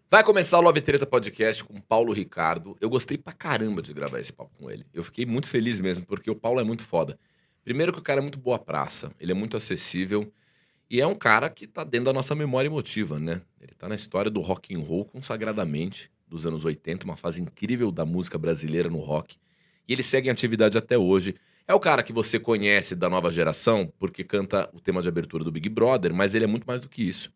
Vai começar o Love Treta Podcast com o Paulo Ricardo. Eu gostei pra caramba de gravar esse papo com ele. Eu fiquei muito feliz mesmo, porque o Paulo é muito foda. Primeiro que o cara é muito boa praça, ele é muito acessível e é um cara que tá dentro da nossa memória emotiva, né? Ele tá na história do rock and roll consagradamente, dos anos 80, uma fase incrível da música brasileira no rock. E ele segue em atividade até hoje. É o cara que você conhece da nova geração, porque canta o tema de abertura do Big Brother, mas ele é muito mais do que isso.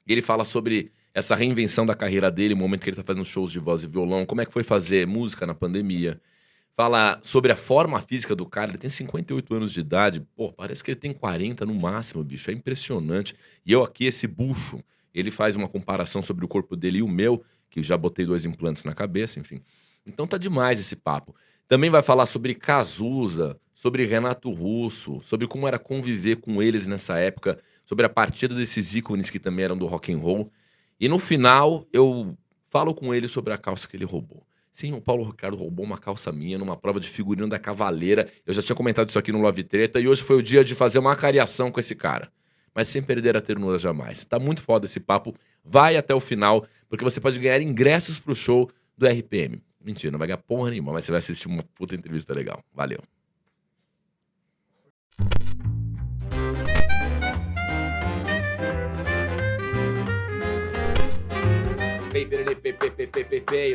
E ele fala sobre essa reinvenção da carreira dele, o momento que ele tá fazendo shows de voz e violão, como é que foi fazer música na pandemia. Fala sobre a forma física do cara, ele tem 58 anos de idade, pô, parece que ele tem 40 no máximo, bicho, é impressionante. E eu aqui, esse bucho, ele faz uma comparação sobre o corpo dele e o meu, que já botei 2 implantes na cabeça, enfim. Então tá demais esse papo. Também vai falar sobre Cazuza, sobre Renato Russo, sobre como era conviver com eles nessa época, sobre a partida desses ícones que também eram do rock and roll. E no final, eu falo com ele sobre a calça que ele roubou. Sim, o Paulo Ricardo roubou uma calça minha numa prova de figurino da Cavaleira. Eu já tinha comentado isso aqui no Love Treta e hoje foi o dia de fazer uma acariação com esse cara. Mas sem perder a ternura jamais. Tá muito foda esse papo. Vai até o final, porque você pode ganhar ingressos pro show do RPM. Mentira, não vai ganhar porra nenhuma, mas você vai assistir uma puta entrevista legal. Valeu.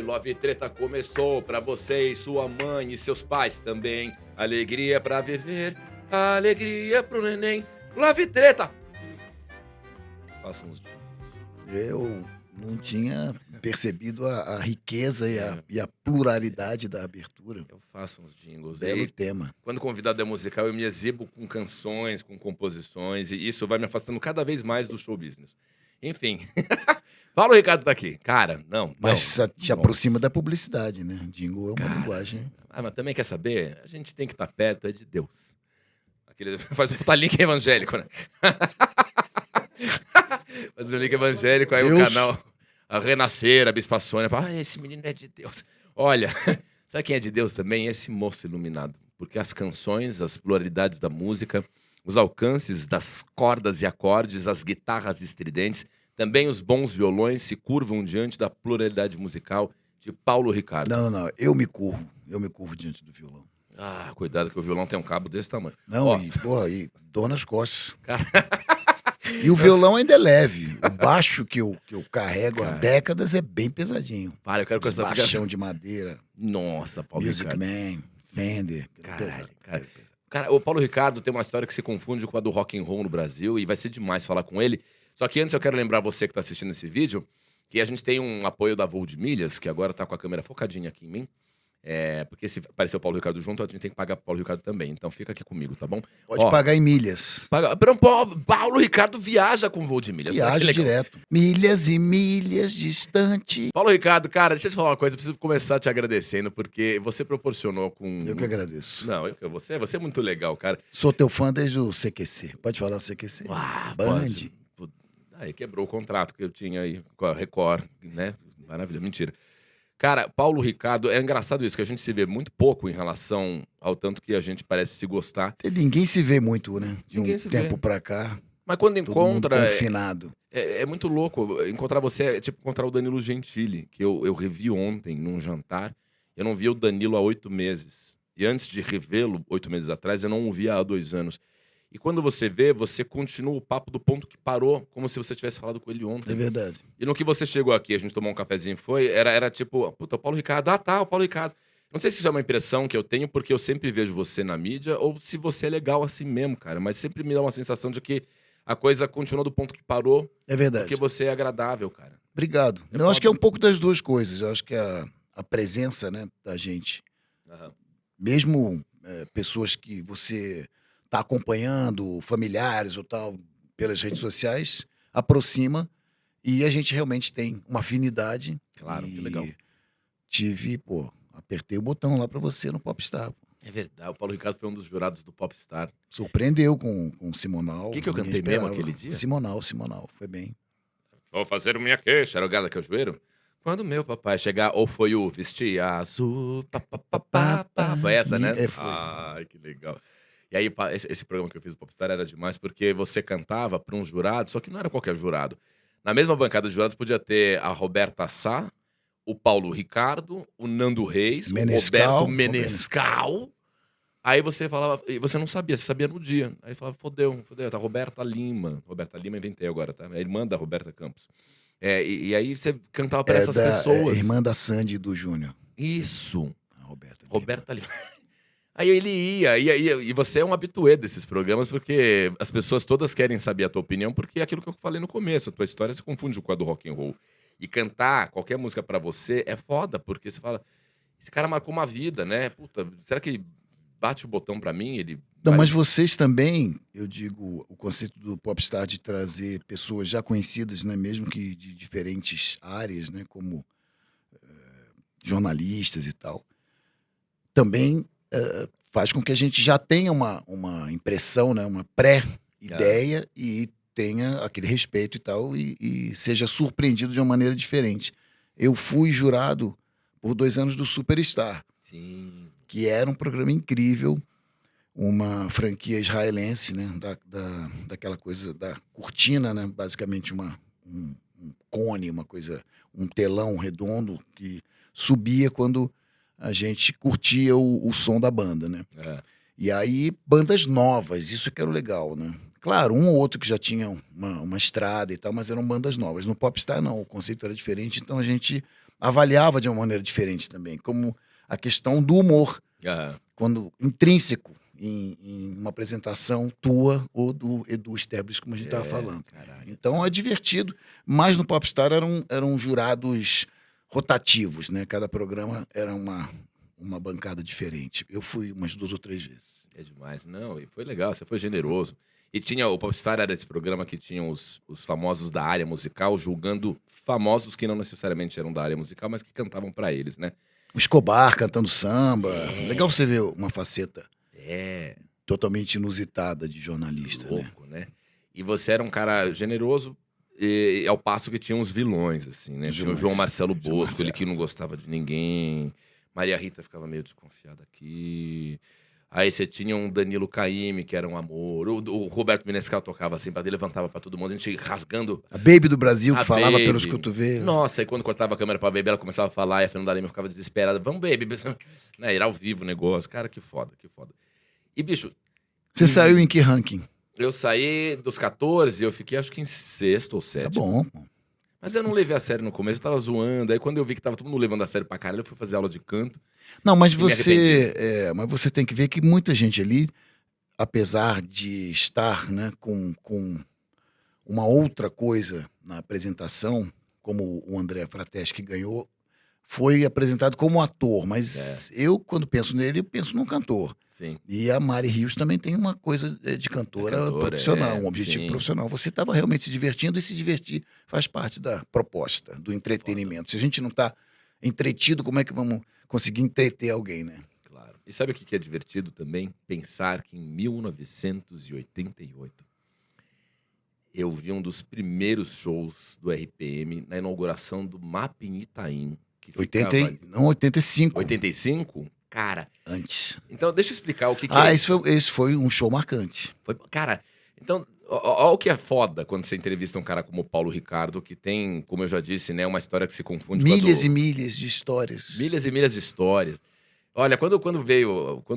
Love Treta começou pra você e sua mãe e seus pais também. Alegria pra viver, alegria pro neném. Love Treta! Faça uns dias. Eu não tinha percebido a riqueza e a pluralidade da abertura. Eu faço uns jingles. Belo E tema. quando o convidado é musical, eu me exibo com canções, com composições, e isso vai me afastando cada vez mais do show business. Enfim. Paulo Ricardo tá aqui. Cara, não. Mas não, te aproxima da publicidade, né? Jingle é uma Cara. linguagem. Ah, mas também quer saber? A gente tem que estar perto, é de Deus. Aquele faz um puta link evangélico, né? Faz um link evangélico, aí o Deus. canal, a Renascer, a Bispa Sônia, fala, esse menino é de Deus. Olha, sabe quem é de Deus também? Esse moço iluminado. Porque as canções, as pluralidades da música, os alcances das cordas e acordes, as guitarras estridentes, também os bons violões se curvam diante da pluralidade musical de Paulo Ricardo. Não. Eu me curvo diante do violão. Ah, cuidado que o violão tem um cabo desse tamanho. Não, Ó, e dor nas costas. Cara. E o violão ainda é leve. O baixo que eu carrego há Cara. décadas é bem pesadinho. Para, eu quero Os começar a baixão de madeira, Nossa, Paulo Music Ricardo. Man, Fender. Caralho, cara. Cara, o Paulo Ricardo tem uma história que se confunde com a do rock and roll no Brasil e vai ser demais falar com ele. Só que antes eu quero lembrar você que tá assistindo esse vídeo que a gente tem um apoio da Voo de Milhas, que agora tá com a câmera focadinha aqui em mim. Porque se aparecer o Paulo Ricardo junto, a gente tem que pagar pro Paulo Ricardo também. Então fica aqui comigo, tá bom? Pode Ó, pagar em milhas. Paulo Ricardo viaja com Voo de Milhas. Olha que Viaja legal. direto. Milhas e milhas distante. Paulo Ricardo, cara, deixa eu te falar uma coisa. Eu preciso começar te agradecendo, porque você proporcionou com... Eu que agradeço. Não, você é muito legal, cara. Sou teu fã desde o CQC. Pode falar CQC? Ah, Band. pode. Aí quebrou o contrato que eu tinha aí com a Record, né? Maravilha, mentira. Cara, Paulo Ricardo, é engraçado isso, que a gente se vê muito pouco em relação ao tanto que a gente parece se gostar. Ninguém se vê muito, né? De Ninguém um se tempo vê. pra cá, Mas quando todo mundo encontra, confinado. é muito louco. Encontrar você é tipo encontrar o Danilo Gentili, que eu revi ontem num jantar. Eu não via o Danilo há 8 meses. E antes de revê-lo, 8 meses atrás, eu não o via há 2 anos. E quando você vê, você continua o papo do ponto que parou, como se você tivesse falado com ele ontem. É verdade. E no que você chegou aqui, a gente tomou um cafezinho e foi, era tipo, puta, o Paulo Ricardo, o Paulo Ricardo. Não sei se isso é uma impressão que eu tenho, porque eu sempre vejo você na mídia, ou se você é legal assim mesmo, cara. Mas sempre me dá uma sensação de que a coisa continua do ponto que parou, É verdade. porque você é agradável, cara. Obrigado. É Eu acho foda. que é um pouco das duas coisas. Eu acho que a presença, né, da gente, mesmo pessoas que você tá acompanhando, familiares ou tal, pelas redes sociais, aproxima e a gente realmente tem uma afinidade. Claro, e que legal. Apertei o botão lá pra você no Popstar. É verdade, o Paulo Ricardo foi um dos jurados do Popstar. Surpreendeu com o Simonal. O que eu ninguém cantei mesmo esperava. aquele dia? Simonal, foi bem. Vou fazer minha queixa, era o Gala que eu joelho. Quando meu papai chegar, ou foi o vestir azul, foi essa, né? Foi. Ai, que legal. E aí, esse programa que eu fiz do Popstar era demais, porque você cantava para um jurado, só que não era qualquer jurado. Na mesma bancada de jurados podia ter a Roberta Sá, o Paulo Ricardo, o Nando Reis, o Roberto Menescal. Aí você falava, e você não sabia, você sabia no dia. Aí falava, fodeu, tá Roberta Lima. Roberta Lima inventei agora, tá? É a irmã da Roberta Campos. E aí você cantava para essas pessoas. Irmã da Sandy e do Júnior. Isso. A Roberta Lima. Roberta Lima. Aí ele ia, e você é um habituê desses programas, porque as pessoas todas querem saber a tua opinião, porque é aquilo que eu falei no começo, a tua história se confunde com a do rock and roll. E cantar qualquer música pra você é foda, porque você fala, esse cara marcou uma vida, né? Puta, será que ele bate o botão pra mim? Ele Não, vai... mas vocês também, eu digo, o conceito do popstar de trazer pessoas já conhecidas, né, mesmo que de diferentes áreas, né, como jornalistas e tal, também faz com que a gente já tenha uma impressão, né, uma pré-ideia e tenha aquele respeito e tal, e seja surpreendido de uma maneira diferente. Eu fui jurado por 2 anos do Superstar, Sim. que era um programa incrível, uma franquia israelense, né, daquela coisa da cortina, né, basicamente um cone, uma coisa, um telão redondo que subia quando a gente curtia o som da banda, né? E aí, bandas novas, isso que era o legal, né? Claro, um ou outro que já tinha uma estrada e tal, mas eram bandas novas. No Popstar, não, o conceito era diferente, então a gente avaliava de uma maneira diferente também, como a questão do humor, quando intrínseco em uma apresentação tua ou do Edu Sterblis, como a gente estava falando. Caralho. Então é divertido, mas no Popstar eram jurados rotativos, né? Cada programa era uma bancada diferente. Eu fui umas 2 ou 3 vezes. É demais. Não, e foi legal, você foi generoso. E tinha, o Popstar era esse programa que tinha os famosos da área musical julgando famosos que não necessariamente eram da área musical, mas que cantavam pra eles, né? O Escobar cantando samba. Legal você ver uma faceta totalmente inusitada de jornalista, louco, né? E você era um cara generoso, e ao passo que tinha uns vilões, assim, né? Tinha o João Marcelo Bosco, ele que não gostava de ninguém. Maria Rita ficava meio desconfiada aqui. Aí você tinha um Danilo Caymmi, que era um amor. O Roberto Menescal tocava assim, ele levantava pra todo mundo, a gente rasgando. A Baby do Brasil, que falava Baby pelos cotovelos. Nossa, aí quando cortava a câmera pra Baby, ela começava a falar, e a Fernanda Lima ficava desesperada. Vamos, Baby. Né, era ao vivo o negócio. Cara, que foda, que foda. E, bicho... Você saiu em que ranking? Eu saí dos 14, eu fiquei acho que em 6º ou 7º. Tá bom, pô. Mas eu não levei a sério no começo, eu tava zoando. Aí quando eu vi que tava todo mundo levando a sério pra caralho, eu fui fazer aula de canto. Não, mas você tem que ver que muita gente ali, apesar de estar, né, com uma outra coisa na apresentação, como o André Frateschi que ganhou, foi apresentado como ator, mas eu, quando penso nele, eu penso num cantor. Sim. E a Mari Rios também tem uma coisa de cantora profissional, um objetivo profissional. Você estava realmente se divertindo, e se divertir faz parte da proposta, do entretenimento. Se a gente não está entretido, como é que vamos conseguir entreter alguém, né? Claro. E sabe o que é divertido também? Pensar que em 1988 eu vi um dos primeiros shows do RPM na inauguração do MAP em Itaim. Que 85. 85? Cara... Antes. Então, deixa eu explicar o que é. Esse foi um show marcante. Cara, então, ó o que é foda quando você entrevista um cara como o Paulo Ricardo, que tem, como eu já disse, né, uma história que se confunde com milhas e milhas de histórias. Milhas e milhas de histórias. Olha, quando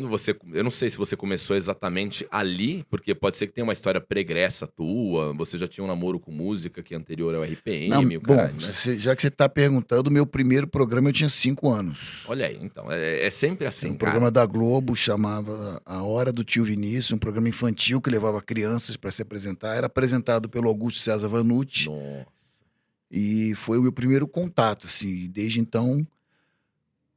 você... Eu não sei se você começou exatamente ali, porque pode ser que tenha uma história pregressa tua, você já tinha um namoro com música que é anterior ao RPM, não, o caralho, bom, né? Já que você está perguntando, o meu primeiro programa eu tinha 5 anos. Olha aí, então, é sempre assim, um programa da Globo, chamava A Hora do Tio Vinícius, um programa infantil que levava crianças para se apresentar. Era apresentado pelo Augusto César Vanucci. Nossa. E foi o meu primeiro contato, assim. Desde então,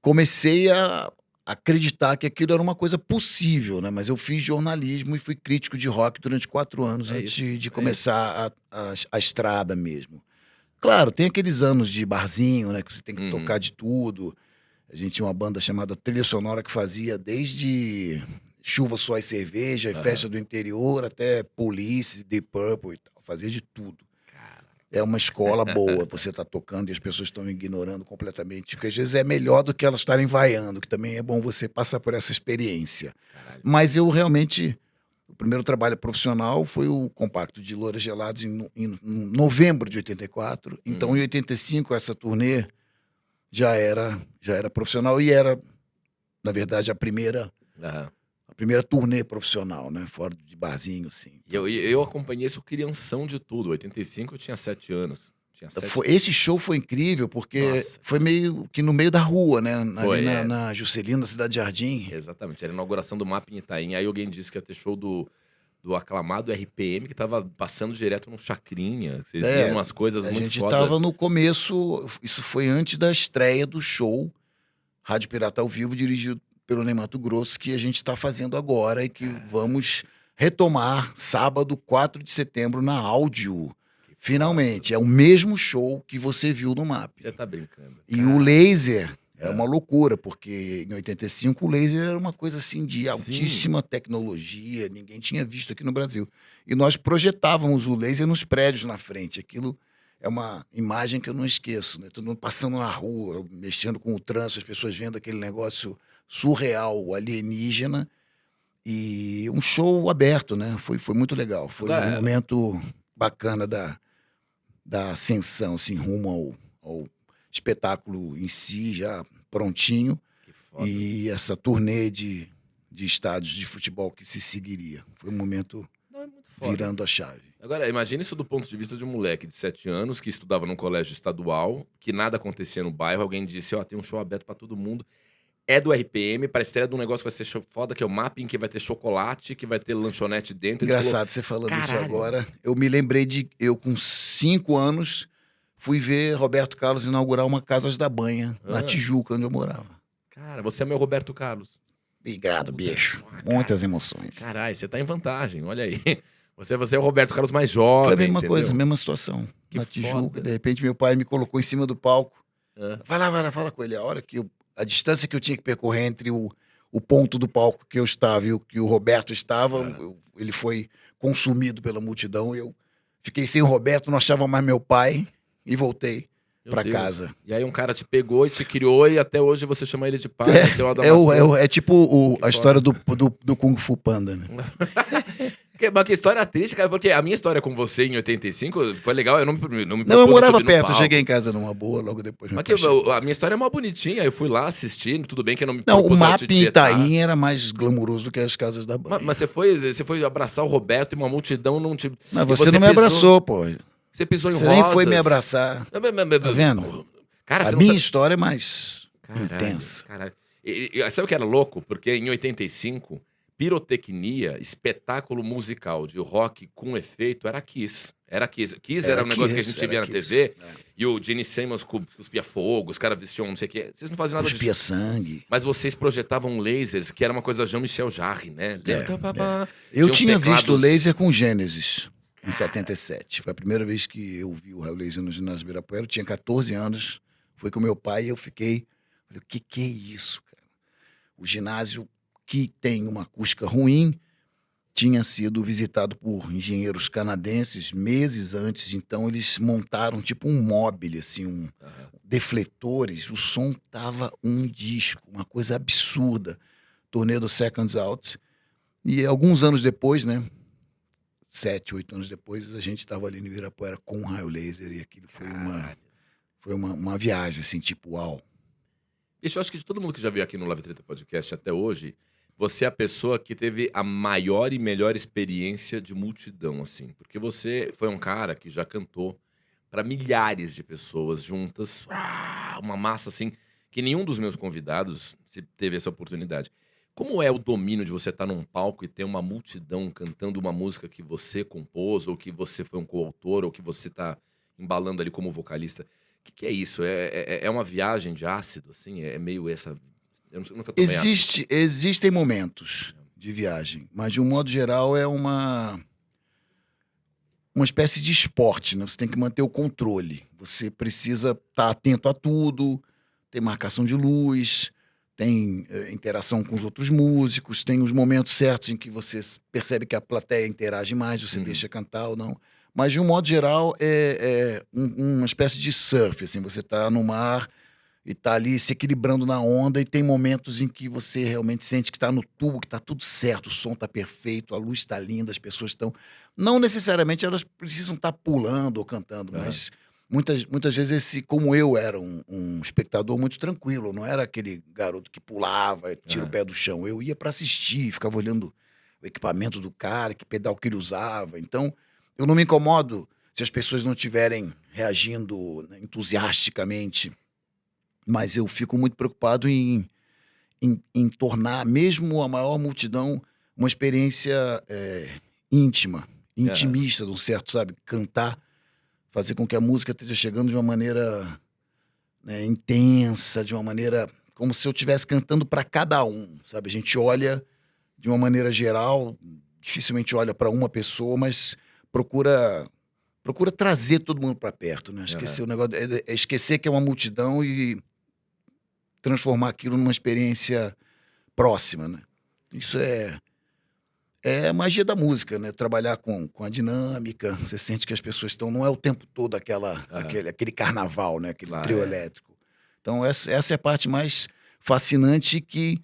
comecei a acreditar que aquilo era uma coisa possível, né? Mas eu fiz jornalismo e fui crítico de rock durante 4 anos antes de começar a estrada mesmo. Claro, tem aqueles anos de barzinho, né? Que você tem que tocar de tudo. A gente tinha uma banda chamada Trilha Sonora que fazia desde Chuva, Só e Cerveja, e Festa do Interior, até Police, Deep Purple e tal. Fazia de tudo. É uma escola boa, você tá tocando e as pessoas estão ignorando completamente. Porque às vezes é melhor do que elas estarem vaiando, que também é bom você passar por essa experiência. Caralho. Mas eu realmente O primeiro trabalho profissional foi o Compacto de Louras Gelados em novembro de 84. Então, em 85, essa turnê já era profissional e era, na verdade, a primeira turnê profissional, né? Fora de barzinho, assim. Eu acompanhei isso crianção de tudo. Em 85 eu tinha 7 anos. Esse show foi incrível porque foi meio que no meio da rua, né? Ali na Juscelino, na Cidade Jardim. Exatamente, era a inauguração do MAP em Itaim. Aí alguém disse que ia ter show do aclamado RPM, que tava passando direto no Chacrinha. Vocês viam umas coisas muito fodas. A gente tava no começo, isso foi antes da estreia do show Rádio Pirata ao Vivo, dirigido pelo Ney Matogrosso, que a gente tá fazendo agora e que vamos retomar sábado, 4 de setembro, na Áudio. Finalmente, é o mesmo show que você viu no MAP. Você tá brincando. E o laser é uma loucura, porque em 85 o laser era uma coisa assim de altíssima tecnologia, ninguém tinha visto aqui no Brasil. E nós projetávamos o laser nos prédios na frente. Aquilo é uma imagem que eu não esqueço, né? Todo mundo passando na rua, mexendo com o trânsito, as pessoas vendo aquele negócio surreal, alienígena. E um show aberto, né? Foi muito legal. Foi um momento bacana da ascensão, assim, rumo ao espetáculo em si, já prontinho. Que foda. E essa turnê de estádios de futebol que se seguiria. Foi um momento virando a chave. Agora, imagine isso do ponto de vista de um moleque de 7 anos que estudava num colégio estadual, que nada acontecia no bairro, alguém disse, tem um show aberto pra todo mundo. É do RPM, para a estreia de um negócio vai ser show foda, que é o Mapping, que vai ter chocolate, que vai ter lanchonete dentro. Engraçado você falando isso agora. Eu me lembrei eu com 5 anos, fui ver Roberto Carlos inaugurar uma Casas da Banha, na Tijuca, onde eu morava. Cara, você é meu Roberto Carlos. Obrigado, bicho. Muitas emoções. Caralho, você tá em vantagem, olha aí. Você é o Roberto Carlos mais jovem. Foi a mesma coisa, a mesma situação. Na Tijuca, de repente meu pai me colocou em cima do palco. Vai lá, fala com ele. A hora que a distância que eu tinha que percorrer entre o ponto do palco que eu estava e o que o Roberto estava, ele foi consumido pela multidão. Eu fiquei sem o Roberto, não achava mais meu pai e voltei para casa. E aí um cara te pegou e te criou e até hoje você chama ele de pai. É tipo a história do Kung Fu Panda, né? Mas que história triste, cara, porque a minha história com você em 85 foi legal, eu não me eu morava perto, eu cheguei em casa numa boa, logo depois. Mas a minha história é mó bonitinha, eu fui lá assistindo, tudo bem que eu não me Não, o MAP em Itaim era mais glamuroso do que as Casas da Banha. Mas você foi abraçar o Roberto e uma multidão não te... Mas você não me abraçou, pô. Você pisou em rosas. Você nem foi me abraçar. Tá vendo? Cara, a minha história é mais intensa. Caralho. E sabe o que era louco? Porque em 85... pirotecnia, espetáculo musical de rock com efeito, era Kiss. Kiss era um negócio que a gente via na TV, e o Gene Simmons cuspia fogo, os caras vestiam não sei o quê. Vocês não faziam nada disso. Cuspia sangue. Mas vocês projetavam lasers, que era uma coisa Jean-Michel Jarre, né? Eu tinha visto laser com Gênesis, em 77. Foi a primeira vez que eu vi o raio laser no ginásio Ibirapuera. Eu tinha 14 anos, foi com meu pai e eu fiquei... Falei, o que é isso, cara? O ginásio... que tem uma acústica ruim, tinha sido visitado por engenheiros canadenses meses antes, então eles montaram tipo um mobile, assim, defletores, o som tava um disco, uma coisa absurda, turnê do Seconds Out, e alguns anos depois, né, 7, 8 anos depois, a gente estava ali no Ibirapuera com um raio laser, e aquilo foi uma viagem, assim, tipo, uau. Isso eu acho que de todo mundo que já veio aqui no Live Treta Podcast até hoje, você é a pessoa que teve a maior e melhor experiência de multidão, assim. Porque você foi um cara que já cantou para milhares de pessoas juntas. Uma massa, assim, que nenhum dos meus convidados teve essa oportunidade. Como é o domínio de você estar num palco e ter uma multidão cantando uma música que você compôs, ou que você foi um coautor, ou que você está embalando ali como vocalista? O que é isso? É uma viagem de ácido, assim? É meio essa... Eu nunca tomei ácido. Existem momentos de viagem, mas de um modo geral é uma espécie de esporte, né? Você tem que manter o controle. Você precisa estar atento a tudo, tem marcação de luz, tem interação com os outros músicos, tem os momentos certos em que você percebe que a plateia interage mais, você deixa cantar ou não. Mas, de um modo geral, é uma espécie de surf, assim, você está no mar e tá ali se equilibrando na onda, e tem momentos em que você realmente sente que tá no tubo, que tá tudo certo, o som tá perfeito, a luz tá linda, as pessoas estão... Não necessariamente elas precisam estar pulando ou cantando, Aham. mas muitas vezes como eu era um espectador muito tranquilo, eu não era aquele garoto que pulava, tira o Aham. pé do chão, eu ia para assistir, ficava olhando o equipamento do cara, que pedal que ele usava, então eu não me incomodo se as pessoas não estiverem reagindo, né, entusiasticamente, mas eu fico muito preocupado em tornar mesmo a maior multidão uma experiência íntima, Aham. intimista, de um certo, sabe? Cantar, fazer com que a música esteja chegando de uma maneira, né, intensa, de uma maneira como se eu estivesse cantando para cada um, sabe? A gente olha de uma maneira geral, dificilmente olha para uma pessoa, mas procura trazer todo mundo para perto, né? Aham. Esquecer o negócio, é esquecer que é uma multidão e transformar aquilo numa experiência próxima, né? Isso é a magia da música, né? Trabalhar com a dinâmica, você sente que as pessoas estão, não é o tempo todo Aham. aquele carnaval, né? Aquele Claro, trio é. elétrico. Então essa é a parte mais fascinante que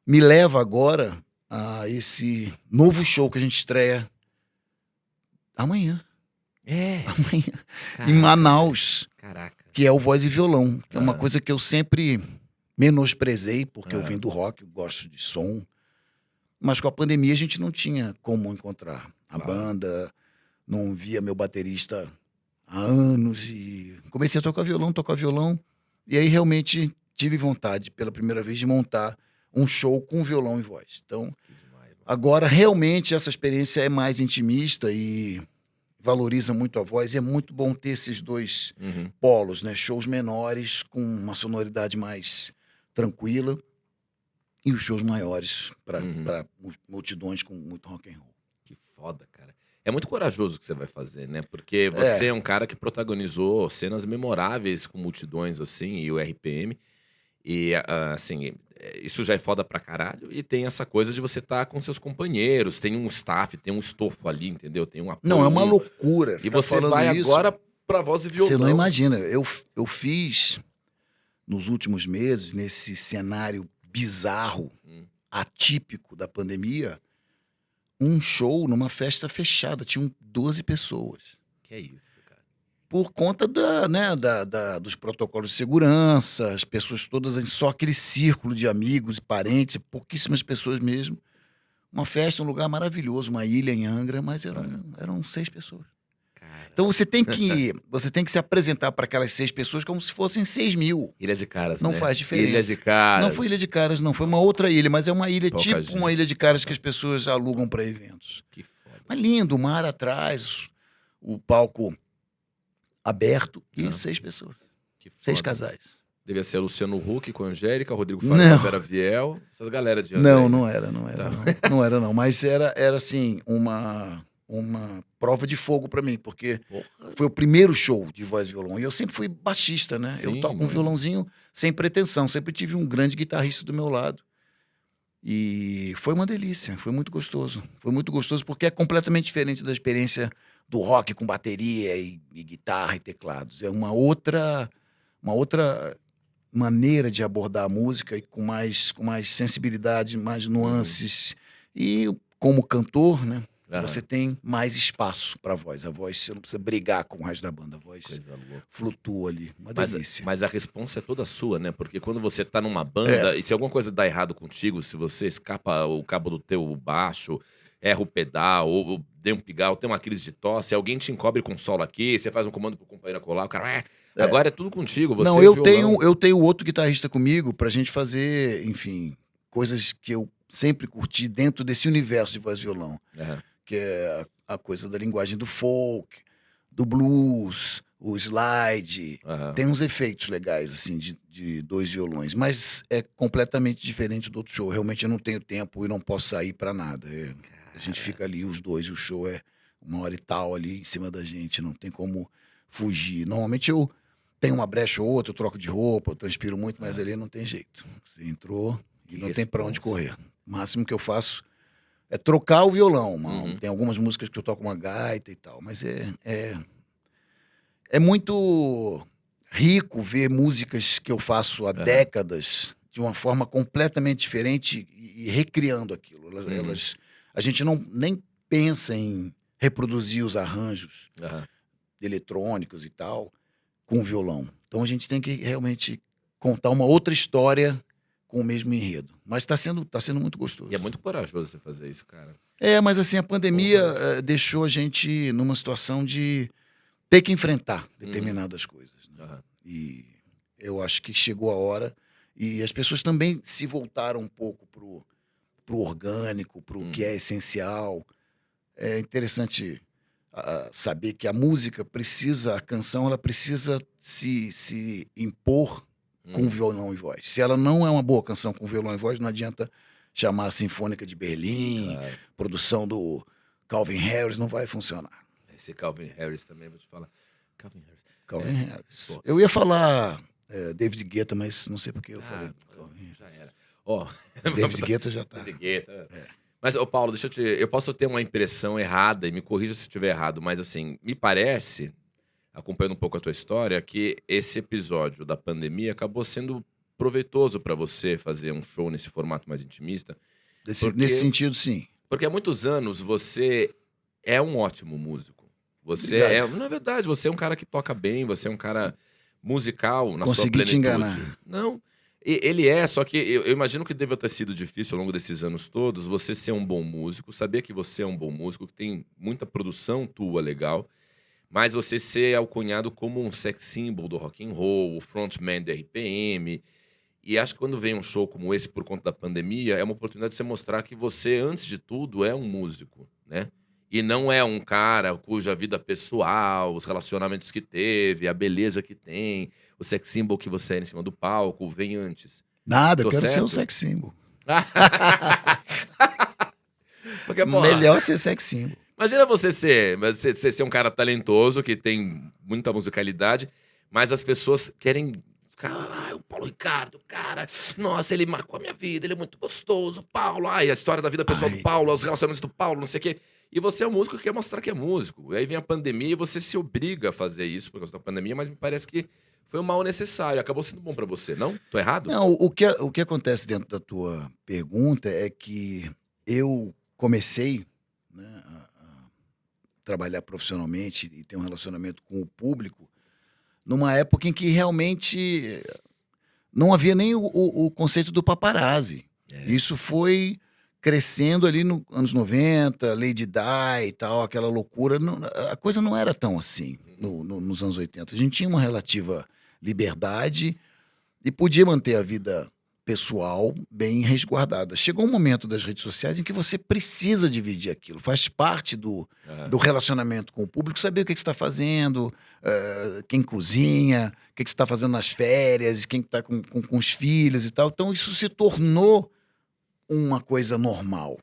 me leva agora a esse novo show que a gente estreia amanhã, É. amanhã, em Caraca, velho. Manaus, Caraca. que é o Voz e Violão, que é uma Aham. coisa que eu sempre menosprezei, porque eu vim Aham. do rock, eu gosto de som, mas com a pandemia a gente não tinha como encontrar a Claro. banda, não via meu baterista há anos e comecei a tocar violão, e aí realmente tive vontade, pela primeira vez, de montar um show com violão e voz. Então, Que demais, mano. agora realmente essa experiência é mais intimista e valoriza muito a voz, e é muito bom ter esses dois Uhum. polos, né? Shows menores com uma sonoridade mais tranquila e os shows maiores para Uhum. para multidões com muito rock and roll. Que foda, cara. É muito corajoso o que você vai fazer, né, porque você É, é um cara que protagonizou cenas memoráveis com multidões, assim, e o RPM, e, assim, isso já é foda pra caralho, e tem essa coisa de você estar com seus companheiros, tem um staff, tem um estofo ali, entendeu, tem um não, é apoio, uma loucura. e Você tá você falando vai isso, agora pra voz e você não violão. imagina. Eu fiz nos últimos meses, nesse cenário bizarro, Hum, atípico da pandemia, um show numa festa fechada, tinham 12 pessoas. que é isso, cara. Por conta dos protocolos de segurança, as pessoas todas, só aquele círculo de amigos e parentes, pouquíssimas pessoas mesmo. Uma festa, um lugar maravilhoso, uma ilha em Angra, mas Aham. eram 6 pessoas. Então Caralho. você tem que se apresentar para aquelas 6 pessoas como se fossem 6.000. Ilha de Caras, Não né. faz Ilha de diferença. Não foi Caras, Ilha de Caras, não, foi uma outra ilha, mas é uma ilha pouca tipo uma ilha gente. de Caras que Aham. as pessoas alugam para eventos. Que foda, Mas cara. lindo, o mar atrás, o palco aberto e Aham. 6 pessoas, Que 6 foda, mano. casais. Devia ser Luciano Huck com Angélica, Rodrigo Faro, Não, Vera Viel, essas galera de Angra não, aí, né. não era, não era Tá. não. Não era não, mas era assim, uma prova de fogo para mim, porque Porra. foi o primeiro show de voz e violão, e eu sempre fui baixista, né, eu Sim, toco um mano. violãozinho sem pretensão, sempre tive um grande guitarrista do meu lado, e foi uma delícia, foi muito gostoso porque é completamente diferente da experiência do rock com bateria e guitarra e teclados, é uma outra maneira de abordar a música e com mais sensibilidade, mais Uhum. nuances. E como cantor, né, você Aham. tem mais espaço para a voz você não precisa brigar com o resto da banda, a voz Coisa louca. flutua ali, uma Mas delícia. mas a responsa é toda sua, né, porque quando você tá numa É, banda e se alguma coisa dá errado contigo, se você escapa o cabo do teu baixo, erra o pedal ou deu um pigal, tem uma crise de tosse, alguém te encobre com solo aqui, você faz um comando pro companheiro colar, o cara: é. agora é tudo contigo, Não, você e o violão". eu tenho outro guitarrista comigo pra gente fazer, enfim, coisas que eu sempre curti dentro desse universo de voz e violão, Aham. que é a coisa da linguagem do folk, do blues, o slide. Aham. Tem uns efeitos legais, assim, de 2 violões, mas é completamente diferente do outro show. Realmente eu não tenho tempo e não posso sair para nada. A gente Cara. fica ali, os dois, e o show é 1 hora e tal ali em cima da gente, não tem como fugir. Normalmente eu tenho uma brecha ou outra, eu troco de roupa, eu transpiro muito, mas Aham. ali não tem jeito. Você entrou e Que não tem para onde responsa. correr. O máximo que eu faço é trocar o violão, Uhum. tem algumas músicas que eu toco uma gaita e tal, mas é muito rico ver músicas que eu faço há Aham. décadas de uma forma completamente diferente e recriando aquilo. Uhum. A gente nem pensa em reproduzir os arranjos Aham. eletrônicos e tal com violão. Então a gente tem que realmente contar uma outra história com o mesmo enredo. Mas tá sendo muito E é gostoso. muito corajoso você fazer isso, cara. Mas assim, a pandemia Porra. deixou a gente numa situação de ter que enfrentar Uhum. determinadas coisas, né? Aham. E eu acho que chegou a hora e as pessoas também se voltaram um pouco pro orgânico, pro que é essencial. É interessante saber que a canção, ela precisa se impor com Uhum. violão e voz. Se ela não é uma boa canção com violão e voz, não adianta chamar a Sinfônica de Berlim, Claro. produção do Calvin Harris, não vai funcionar. Esse Calvin Harris também, vou te falar. Calvin Harris. Calvin Harris. Pô. Eu ia falar David Guetta, mas não sei porque eu falei Calvin Harris. Já era. Ó, David Guetta já tá. David Guetta. Mas, ô Paulo, eu posso ter uma impressão errada, e me corrija se eu estiver errado, mas assim, me parece, acompanhando um pouco a tua história, que esse episódio da pandemia acabou sendo proveitoso para você fazer um show nesse formato mais intimista, Nesse sentido, sim. porque há muitos anos você é um ótimo músico. Obrigado. Na verdade, você é um cara que toca bem, você é um cara musical na sua Consegui te plenitude. enganar. Não, ele é, só que eu imagino que deva ter sido difícil ao longo desses anos todos você ser um bom músico, saber que você é um bom músico, que tem muita produção tua legal, mas você ser alcunhado como um sex symbol do rock and roll, o frontman do RPM. E acho que quando vem um show como esse por conta da pandemia, é uma oportunidade de você mostrar que você, antes de tudo, é um músico, né? E não é um cara cuja vida pessoal, os relacionamentos que teve, a beleza que tem, o sex symbol que você é em cima do palco, vem antes. Nada, eu Tô quero ser certo? o sex symbol. Porque, pô, Melhor ser sex symbol. imagina você ser um cara talentoso, que tem muita musicalidade, mas as pessoas querem ficar, o Paulo Ricardo, cara, nossa, ele marcou a minha vida, ele é muito gostoso, Paulo, a história da vida pessoal do Paulo, os relacionamentos do Paulo, não sei o quê. E você é um músico que quer mostrar que é músico. E aí vem a pandemia e você se obriga a fazer isso por causa da pandemia, mas me parece que foi um mal necessário. Acabou sendo bom pra você, não? Tô errado? Não, o que acontece dentro da tua pergunta é que eu comecei, né, a trabalhar profissionalmente e ter um relacionamento com o público numa época em que realmente não havia nem o conceito do paparazzi. Isso foi crescendo ali nos anos 90, Lady Di e tal, aquela loucura. A coisa não era tão assim nos anos 80. A gente tinha uma relativa liberdade e podia manter a vida pessoal bem resguardada. Chegou um momento das redes sociais em que você precisa dividir aquilo. Faz parte do relacionamento com o público, saber o que você está fazendo, quem cozinha, o que você está fazendo nas férias, quem está com os filhos e tal. Então isso se tornou uma coisa normal.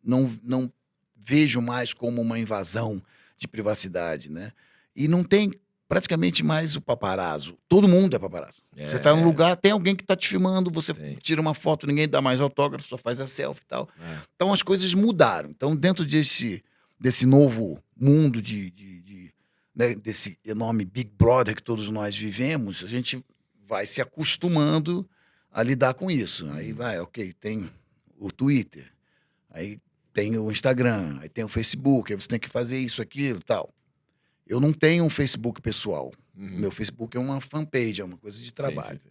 Não vejo mais como uma invasão de privacidade, né? E não tem praticamente mais o paparazzo. Todo mundo é paparazzo. Você está num lugar, tem alguém que está te filmando, você tira uma foto, ninguém dá mais autógrafo, só faz a selfie e tal. Então as coisas mudaram. Então dentro desse novo mundo né, desse enorme Big Brother que todos nós vivemos, a gente vai se acostumando a lidar com isso. Aí tem o Twitter, aí tem o Instagram, aí tem o Facebook, aí você tem que fazer isso, aquilo e tal. Eu não tenho um Facebook pessoal. Meu Facebook é uma fanpage, é uma coisa de trabalho. Sim.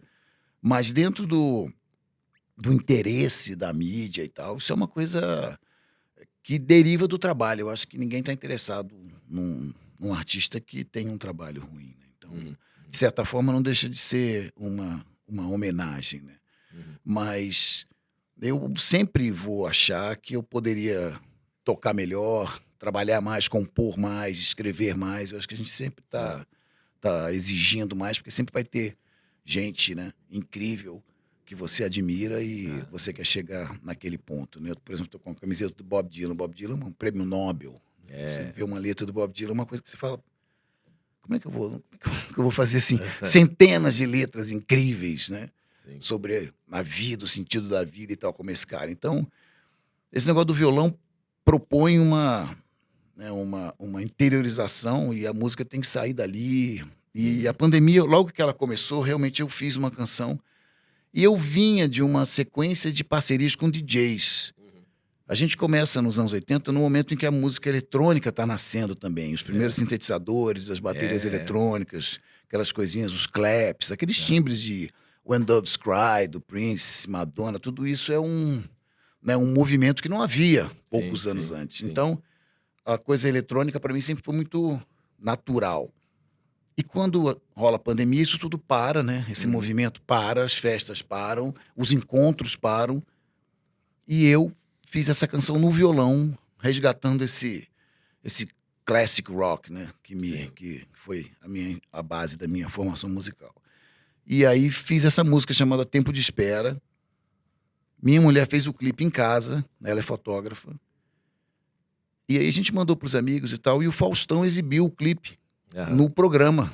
Mas dentro do interesse da mídia e tal, isso é uma coisa que deriva do trabalho. Eu acho que ninguém está interessado num artista que tem um trabalho ruim, né? Então, de certa forma, não deixa de ser uma homenagem, né? Mas eu sempre vou achar que eu poderia tocar melhor, trabalhar mais, compor mais, escrever mais. Eu acho que a gente sempre tá exigindo mais, porque sempre vai ter gente, né, incrível que você admira e você quer chegar naquele ponto, né? Eu, por exemplo, estou com a camiseta do Bob Dylan. Bob Dylan é um prêmio Nobel. Você vê uma letra do Bob Dylan, uma coisa que você fala, como é que eu vou fazer assim centenas de letras incríveis, né? Sim. Sobre a vida, o sentido da vida e tal, como esse cara. Então, esse negócio do violão propõe uma interiorização e a música tem que sair dali E a pandemia, logo que ela começou, realmente eu fiz uma canção. E eu vinha de uma sequência de parcerias com DJs. A gente começa nos anos 80, no momento em que a música eletrônica está nascendo também. Os primeiros sintetizadores, as baterias eletrônicas, aquelas coisinhas, os claps, aqueles timbres de When Doves Cry, do Prince, Madonna, tudo isso é um movimento que não havia poucos anos antes. Então, a coisa eletrônica para mim sempre foi muito natural. E quando rola a pandemia, isso tudo para, né? Esse movimento para, as festas param, os encontros param. E eu fiz essa canção no violão, resgatando esse classic rock, né? Que foi a base da minha formação musical. E aí fiz essa música chamada Tempo de Espera. Minha mulher fez o clipe em casa, ela é fotógrafa. E aí a gente mandou para os amigos e tal, e o Faustão exibiu o clipe no programa,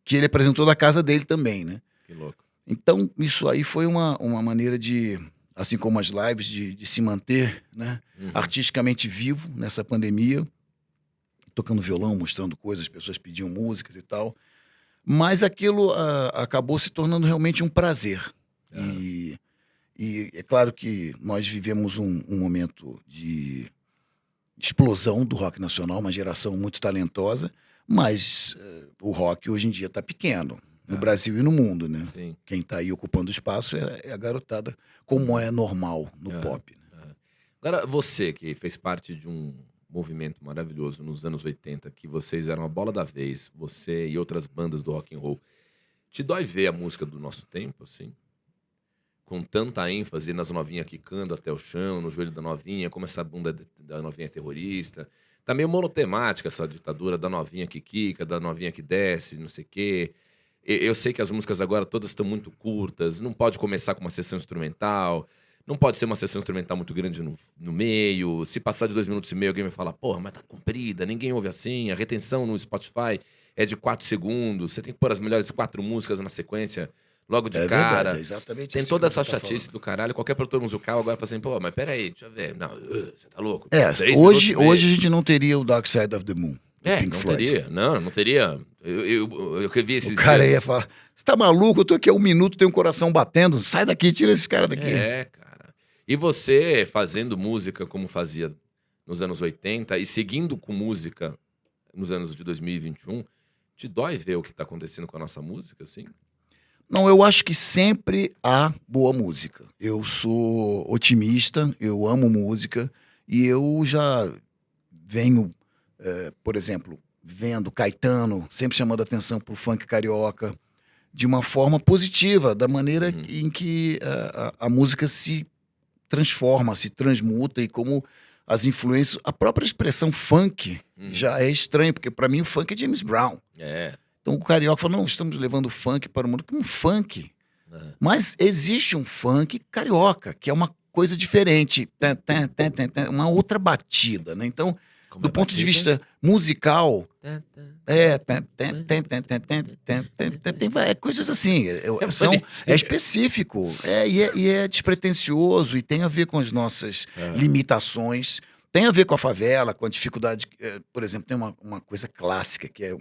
que ele apresentou da casa dele também, né? Que louco. Então, isso aí foi uma maneira de, assim como as lives, de se manter, né, artisticamente vivo nessa pandemia, tocando violão, mostrando coisas, as pessoas pediam músicas e tal. Mas aquilo acabou se tornando realmente um prazer. E é claro que nós vivemos um momento de explosão do rock nacional, uma geração muito talentosa, mas o rock hoje em dia está pequeno, no Brasil e no mundo, né? Sim. Quem está aí ocupando espaço é a garotada, como é normal no pop. Né? Agora, você que fez parte de um movimento maravilhoso nos anos 80, que vocês eram a bola da vez, você e outras bandas do rock and roll, te dói ver a música do nosso tempo, assim? Com tanta ênfase nas novinhas quicando até o chão, no joelho da novinha, como essa bunda da novinha terrorista. Tá meio monotemática essa ditadura da novinha que quica, da novinha que desce, não sei o quê. Eu sei que as músicas agora todas estão muito curtas, não pode começar com uma sessão instrumental, não pode ser uma sessão instrumental muito grande no meio. Se passar de 2 minutos e meio, alguém vai falar, porra, mas tá comprida, ninguém ouve assim. A retenção no Spotify é de 4 segundos, você tem que pôr as melhores 4 músicas na sequência logo de cara. Verdade, é exatamente Tem isso toda que você essa tá chatice falando. do caralho. Qualquer produtor musical agora fala assim, pô, mas peraí, deixa eu ver. Não, você tá louco? Hoje a gente não teria o Dark Side of the Moon, do Pink não Floyd. teria. Não teria. Eu revi esses O cara dias. ia falar, você tá maluco? Eu tô aqui há 1 minuto, tenho um coração batendo, sai daqui, tira esse cara daqui. Cara. E você fazendo música como fazia nos anos 80 e seguindo com música nos anos de 2021, te dói ver o que tá acontecendo com a nossa música, assim? Não, eu acho que sempre há boa música. Eu sou otimista, eu amo música e eu já venho, por exemplo, vendo Caetano sempre chamando atenção pro funk carioca de uma forma positiva, da maneira em que a música se transforma, se transmuta e como as influências, a própria expressão funk já é estranho, porque para mim o funk é James Brown. Então o carioca fala, não, estamos levando o funk para o mundo. Um funk. Mas existe um funk carioca, que é uma coisa diferente. Uma outra batida, né? Então, do ponto de vista musical, tem coisas assim. É específico. E é despretensioso e tem a ver com as nossas limitações. Tem a ver com a favela, com a dificuldade. Por exemplo, tem uma coisa clássica, que é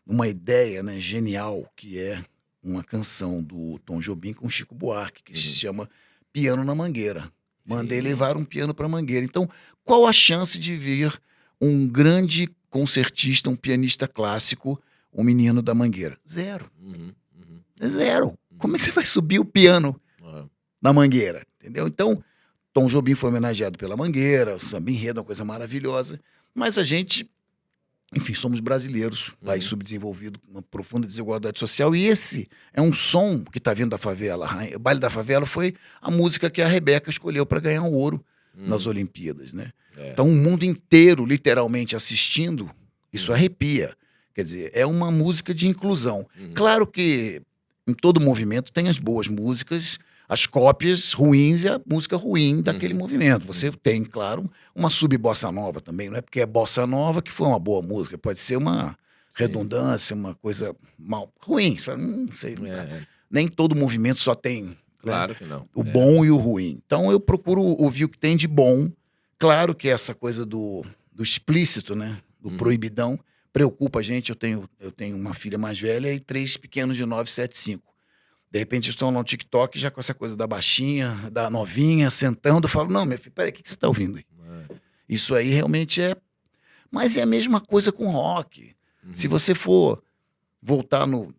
uma ideia, né, genial, que é uma canção do Tom Jobim com Chico Buarque, que se chama Piano na Mangueira. Mandei levar um piano para Mangueira. Então, qual a chance de vir um grande concertista, um pianista clássico, um menino da Mangueira? Zero. É zero. Como é que você vai subir o piano na Mangueira? Entendeu? Então, Tom Jobim foi homenageado pela Mangueira, o samba enredo, uma coisa maravilhosa, mas a gente... Enfim, somos brasileiros, país subdesenvolvido, uma profunda desigualdade social. E esse é um som que está vindo da favela. O Baile da Favela foi a música que a Rebeca escolheu para ganhar o ouro nas Olimpíadas, né? Então, o mundo inteiro, literalmente, assistindo, isso arrepia. Quer dizer, é uma música de inclusão. Claro que em todo movimento tem as boas músicas, as cópias ruins e a música ruim daquele movimento. Você tem, claro, uma sub-bossa nova também. Não é porque é bossa nova que foi uma boa música. Pode ser uma redundância, uma coisa ruim. Sabe? Não sei. Nem todo movimento só tem Claro que não. o bom e o ruim. Então eu procuro ouvir o que tem de bom. Claro que essa coisa do explícito, né? Do proibidão, preocupa a gente. Eu tenho uma filha mais velha e 3 pequenos de 9, 7, 5. De repente estão no TikTok já com essa coisa da baixinha, da novinha, sentando. Eu falo, não, minha filha, peraí, o que você tá ouvindo aí? Isso aí realmente é... Mas é a mesma coisa com rock. Se você for voltar no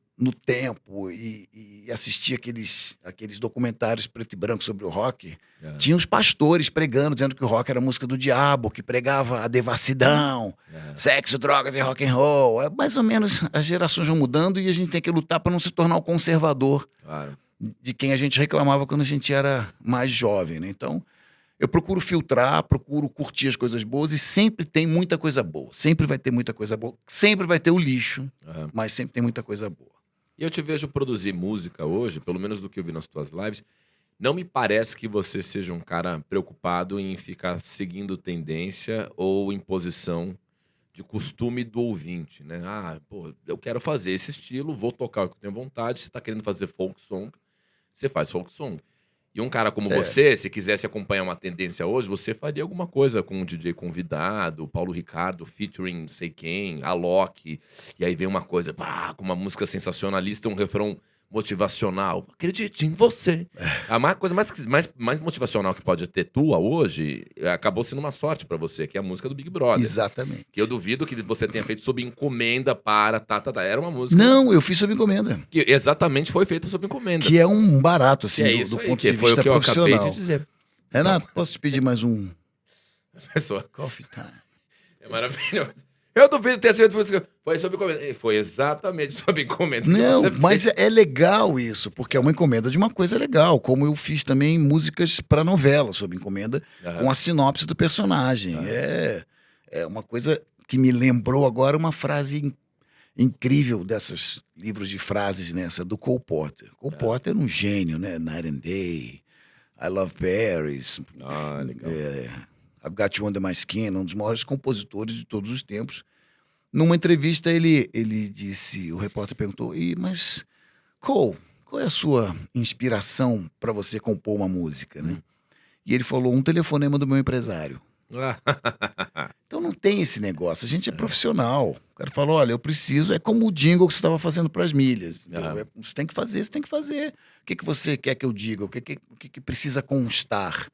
tempo e assistir aqueles documentários preto e branco sobre o rock, tinha os pastores pregando, dizendo que o rock era a música do diabo, que pregava a devassidão, sexo, drogas e rock and roll. É mais ou menos, as gerações vão mudando e a gente tem que lutar para não se tornar o conservador de quem a gente reclamava quando a gente era mais jovem, né? Então, eu procuro filtrar, procuro curtir as coisas boas e sempre tem muita coisa boa. Sempre vai ter muita coisa boa. Sempre vai ter o lixo, mas sempre tem muita coisa boa. E eu te vejo produzir música hoje, pelo menos do que eu vi nas tuas lives, não me parece que você seja um cara preocupado em ficar seguindo tendência ou imposição de costume do ouvinte, né? Ah, pô, eu quero fazer esse estilo, vou tocar o que eu tenho vontade. Você tá querendo fazer folk song, você faz folk song. E um cara como você, se quisesse acompanhar uma tendência hoje, você faria alguma coisa com um DJ convidado, Paulo Ricardo, featuring não sei quem, Alok, e aí vem uma coisa, pá, com uma música sensacionalista, um refrão motivacional. Acredite em você. A coisa mais motivacional que pode ter tua hoje acabou sendo uma sorte pra você, que é a música do Big Brother. Exatamente. Que eu duvido que você tenha feito sob encomenda para... Era uma música... Não, eu fiz sob encomenda. Que exatamente foi feita sob encomenda. Que é um barato, assim, é do aí, ponto que de foi vista o que eu profissional. acabei de dizer. Renato, posso te pedir mais um Pessoa, coffee time? é maravilhoso. Eu duvido ter sido foi sob encomenda. Foi exatamente sob encomenda. Não, mas é legal isso, porque é uma encomenda de uma coisa legal. Como eu fiz também músicas para novela sob encomenda, com a sinopse do personagem. É uma coisa que me lembrou agora uma frase incrível desses livros de frases, nessa do Cole Porter. Cole Porter era um gênio, né? Night and Day, I Love Paris. Legal. I've Got You Under My Skin, um dos maiores compositores de todos os tempos. Numa entrevista, ele disse, o repórter perguntou, mas Cole, qual é a sua inspiração para você compor uma música, né? E ele falou, um telefonema do meu empresário. Então não tem esse negócio, a gente é profissional. O cara falou, olha, eu preciso, é como o jingle que você estava fazendo para as milhas. Você tem que fazer, você tem que fazer. O que você quer que eu diga? O que precisa constar?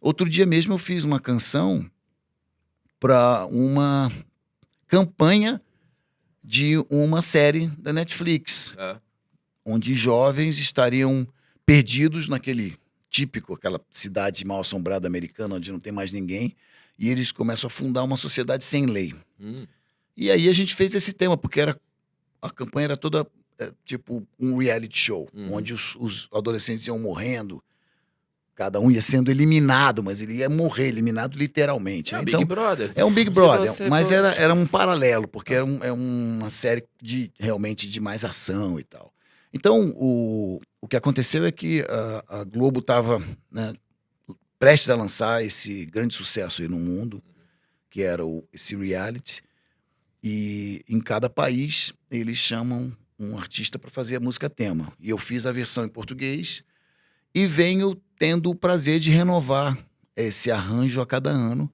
Outro dia mesmo eu fiz uma canção para uma campanha de uma série da Netflix, onde jovens estariam perdidos aquela cidade mal assombrada americana, onde não tem mais ninguém, e eles começam a fundar uma sociedade sem lei. E aí a gente fez esse tema, porque a campanha era toda tipo um reality show, onde os adolescentes iam morrendo, cada um ia sendo eliminado, mas ele ia morrer, eliminado literalmente. É um então, Big Brother. É um Big Brother, mas era um paralelo, porque é uma série realmente de mais ação e tal. Então, o que aconteceu é que a Globo estava, né, prestes a lançar esse grande sucesso aí no mundo, que era esse reality, e em cada país eles chamam um artista para fazer a música tema. E eu fiz a versão em português e venho tendo o prazer de renovar esse arranjo a cada ano.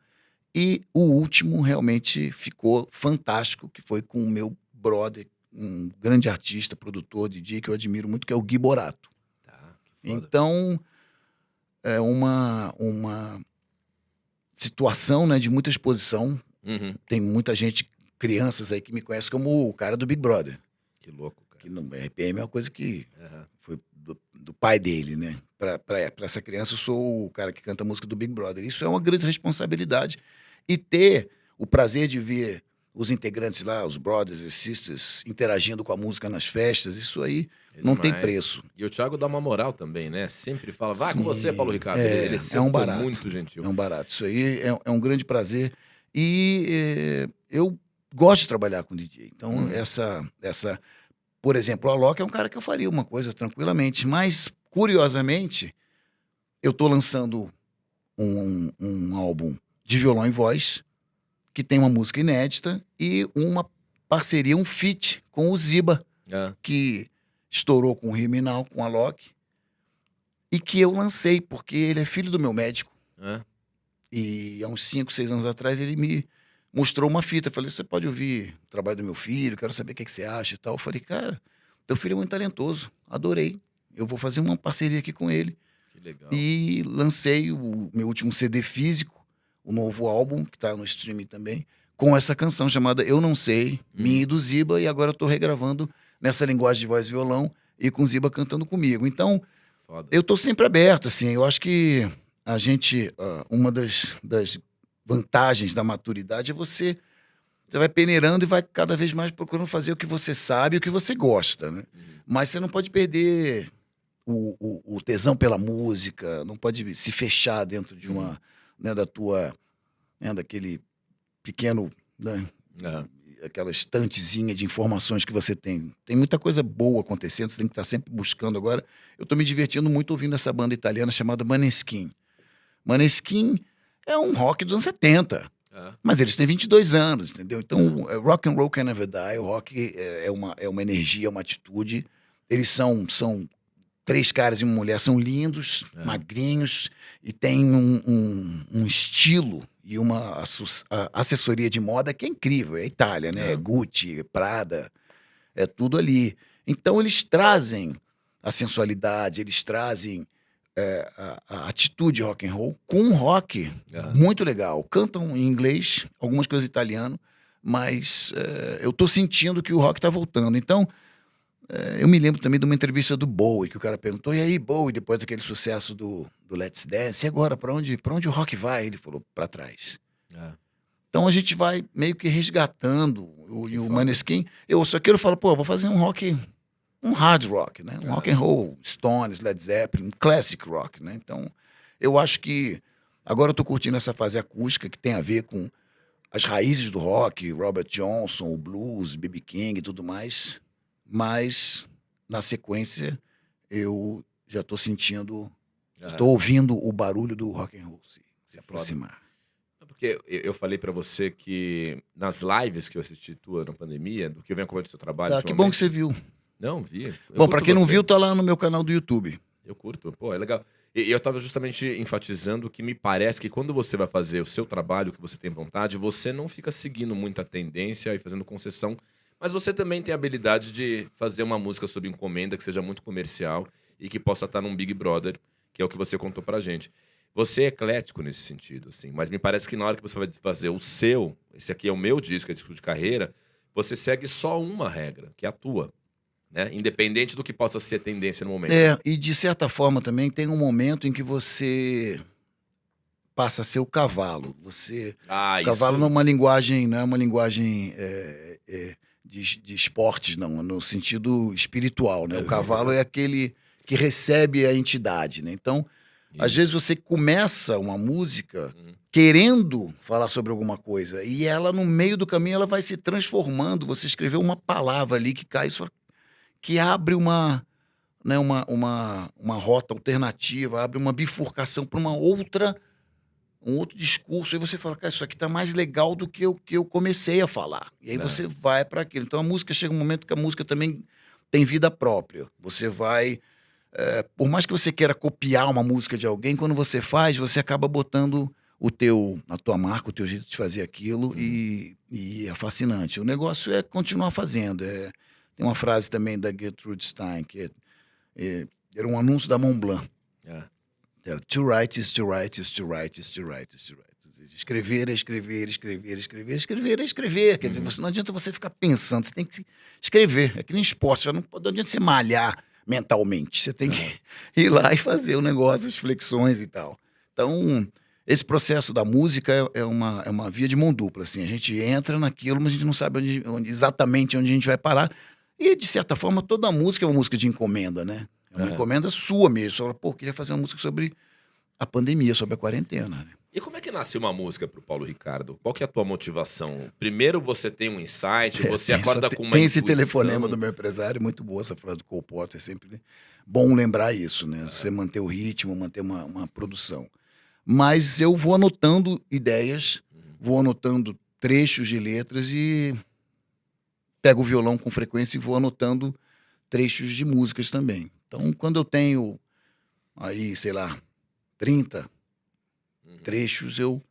E o último realmente ficou fantástico, que foi com o meu brother, um grande artista, produtor, DJ, que eu admiro muito, que é o Gui Borato. Então, é uma situação, né, de muita exposição. Tem muita gente, crianças aí, que me conhece como o cara do Big Brother. Que louco, cara. Que no RPM é uma coisa que foi do pai dele, né? Para essa criança, eu sou o cara que canta a música do Big Brother. Isso é uma grande responsabilidade. E ter o prazer de ver os integrantes lá, os brothers e sisters, interagindo com a música nas festas, isso aí não tem preço. E o Thiago dá uma moral também, né? Sempre fala, vai com você, Paulo Ricardo. Ele sempre é um barato, foi muito gentil. É um barato. Isso aí é um grande prazer. E eu gosto de trabalhar com DJ. Então, por exemplo, o Alok é um cara que eu faria uma coisa tranquilamente. Mas, curiosamente, eu estou lançando um álbum de violão e voz, que tem uma música inédita e uma parceria, um feat com o Ziba, que estourou com o Riminal, com a Alok, e que eu lancei, porque ele é filho do meu médico. E há uns 5, 6 anos atrás ele me mostrou uma fita. Eu falei, você pode ouvir o trabalho do meu filho, quero saber o que, é que você acha e tal. Eu falei, cara, teu filho é muito talentoso, adorei. Eu vou fazer uma parceria aqui com ele. Que legal. E lancei o meu último CD físico, o novo álbum, que tá no streaming também, com essa canção chamada Eu Não Sei, minha e do Ziba, e agora eu tô regravando nessa linguagem de voz e violão e com o Ziba cantando comigo. Então, Foda. eu tô sempre aberto, assim, eu acho que a gente, uma das vantagens da maturidade é você vai peneirando e vai cada vez mais procurando fazer o que você sabe e o que você gosta, né? Mas você não pode perder o tesão pela música, não pode se fechar dentro de uma, né, da tua, né, daquele pequeno, né, aquela estantezinha de informações que você tem. Tem muita coisa boa acontecendo, você tem que estar sempre buscando. Agora, eu estou me divertindo muito ouvindo essa banda italiana chamada Maneskin. Maneskin é um rock dos anos 70. Mas eles têm 22 anos, entendeu? Então, rock and roll can never die. O rock é uma energia, uma atitude. Eles são 3 caras e uma mulher, são lindos, magrinhos, e tem um estilo e uma assessoria de moda que é incrível. É Itália, né? É Gucci, Prada, é tudo ali. Então, eles trazem a sensualidade, eles trazem a atitude rock and roll com um rock muito legal. Cantam em inglês, algumas coisas em italiano, mas eu tô sentindo que o rock tá voltando. Então, eu me lembro também de uma entrevista do Bowie, que o cara perguntou, e aí, Bowie, depois daquele sucesso do Let's Dance, e agora, pra onde o rock vai? Ele falou, pra trás. Então a gente vai meio que resgatando o Maneskin. Eu só quero falar, pô, vou fazer um rock, um hard rock, né? Um rock and roll, Stones, Led Zeppelin, um classic rock, né? Então, eu acho que agora eu tô curtindo essa fase acústica que tem a ver com as raízes do rock, Robert Johnson, o blues, B.B. King e tudo mais. Mas, na sequência, eu já tô sentindo, tô ouvindo o barulho do rock and roll se aproximar. Porque eu falei pra você que nas lives que eu assisti tua na pandemia, do que eu venho acompanhando o seu trabalho Que bom que você viu. Não, vi. Bom, pra quem não viu, tá lá no meu canal do YouTube. Eu curto, pô, é legal. E eu tava justamente enfatizando que me parece que quando você vai fazer o seu trabalho, que você tem vontade, você não fica seguindo muita tendência e fazendo concessão, mas você também tem a habilidade de fazer uma música sob encomenda que seja muito comercial e que possa estar num Big Brother, que é o que você contou pra gente. Você é eclético nesse sentido, assim, mas me parece que na hora que você vai fazer o seu, esse aqui é o meu disco, é disco de carreira, você segue só uma regra, que é a tua. Né? Independente do que possa ser tendência no momento. E de certa forma também tem um momento em que você passa a ser o cavalo. O cavalo não é uma linguagem, de esportes, não, no sentido espiritual, né? O cavalo é aquele que recebe a entidade, né? Então, às vezes você começa uma música querendo falar sobre alguma coisa e ela, no meio do caminho, ela vai se transformando. Você escreveu uma palavra ali que cai que abre uma rota alternativa, abre uma bifurcação para um outro discurso, e você fala, cara, isso aqui tá mais legal do que eu comecei a falar. E aí você vai para aquilo. Então a música, chega um momento que a música também tem vida própria. Você vai... por mais que você queira copiar uma música de alguém, quando você faz, você acaba botando a tua marca, o teu jeito de fazer aquilo, e é fascinante. O negócio é continuar fazendo. Tem uma frase também da Gertrude Stein, que era um anúncio da Montblanc. Era, to write is to write is to write is to write is to write. Escrever é escrever, escrever, escrever, escrever é escrever. Quer dizer, não adianta você ficar pensando, você tem que escrever. É que nem esporte, não adianta você malhar mentalmente. Você tem que ir lá e fazer o negócio, as flexões e tal. Então, esse processo da música é uma via de mão dupla. Assim. A gente entra naquilo, mas a gente não sabe exatamente onde a gente vai parar. E, de certa forma, toda música é uma música de encomenda, né? É uma encomenda sua mesmo. Você fala, pô, queria fazer uma música sobre a pandemia, sobre a quarentena. Né? E como é que nasce uma música pro Paulo Ricardo? Qual que é a tua motivação? Primeiro você tem um insight, você acorda com uma Tem intuição... esse telefonema do meu empresário, muito boa essa frase do Cole Porter, é sempre bom lembrar isso, né? Você manter o ritmo, manter uma produção. Mas eu vou anotando ideias, vou anotando trechos de letras e pego o violão com frequência e vou anotando trechos de músicas também. Então, quando eu tenho aí, sei lá, 30 trechos, eu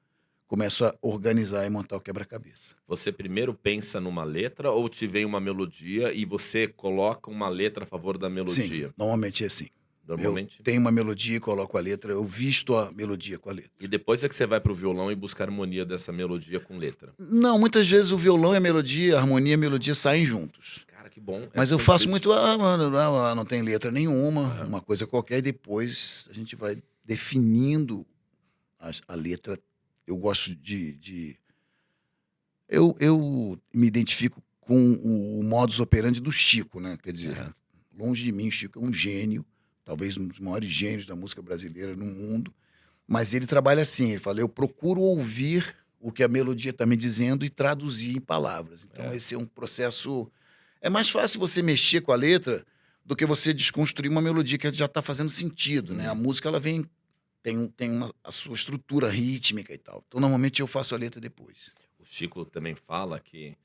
começo a organizar e montar o quebra-cabeça. Você primeiro pensa numa letra ou te vem uma melodia e você coloca uma letra a favor da Sim, melodia? normalmente é assim. Eu Normalmente. tenho uma melodia e coloco a letra, eu visto a melodia com a letra. E depois é que você vai pro violão e busca a harmonia dessa melodia com letra. Não, muitas vezes o violão e a melodia, a harmonia e a melodia saem juntos. Cara, que bom. Mas eu tão faço difícil. muito, não tem letra nenhuma, Aham. uma coisa qualquer, e depois a gente vai definindo a letra. Eu gosto eu me identifico com o modus operandi do Chico, né? Quer dizer, Aham. longe de mim, o Chico é um gênio, talvez um dos maiores gênios da música brasileira no mundo, mas ele trabalha assim, ele fala, eu procuro ouvir o que a melodia está me dizendo e traduzir em palavras. Então É. esse é um processo... É mais fácil você mexer com a letra do que você desconstruir uma melodia que já está fazendo sentido, né? A música, ela vem... a sua estrutura rítmica e tal. Então, normalmente, eu faço a letra depois. O Chico também fala que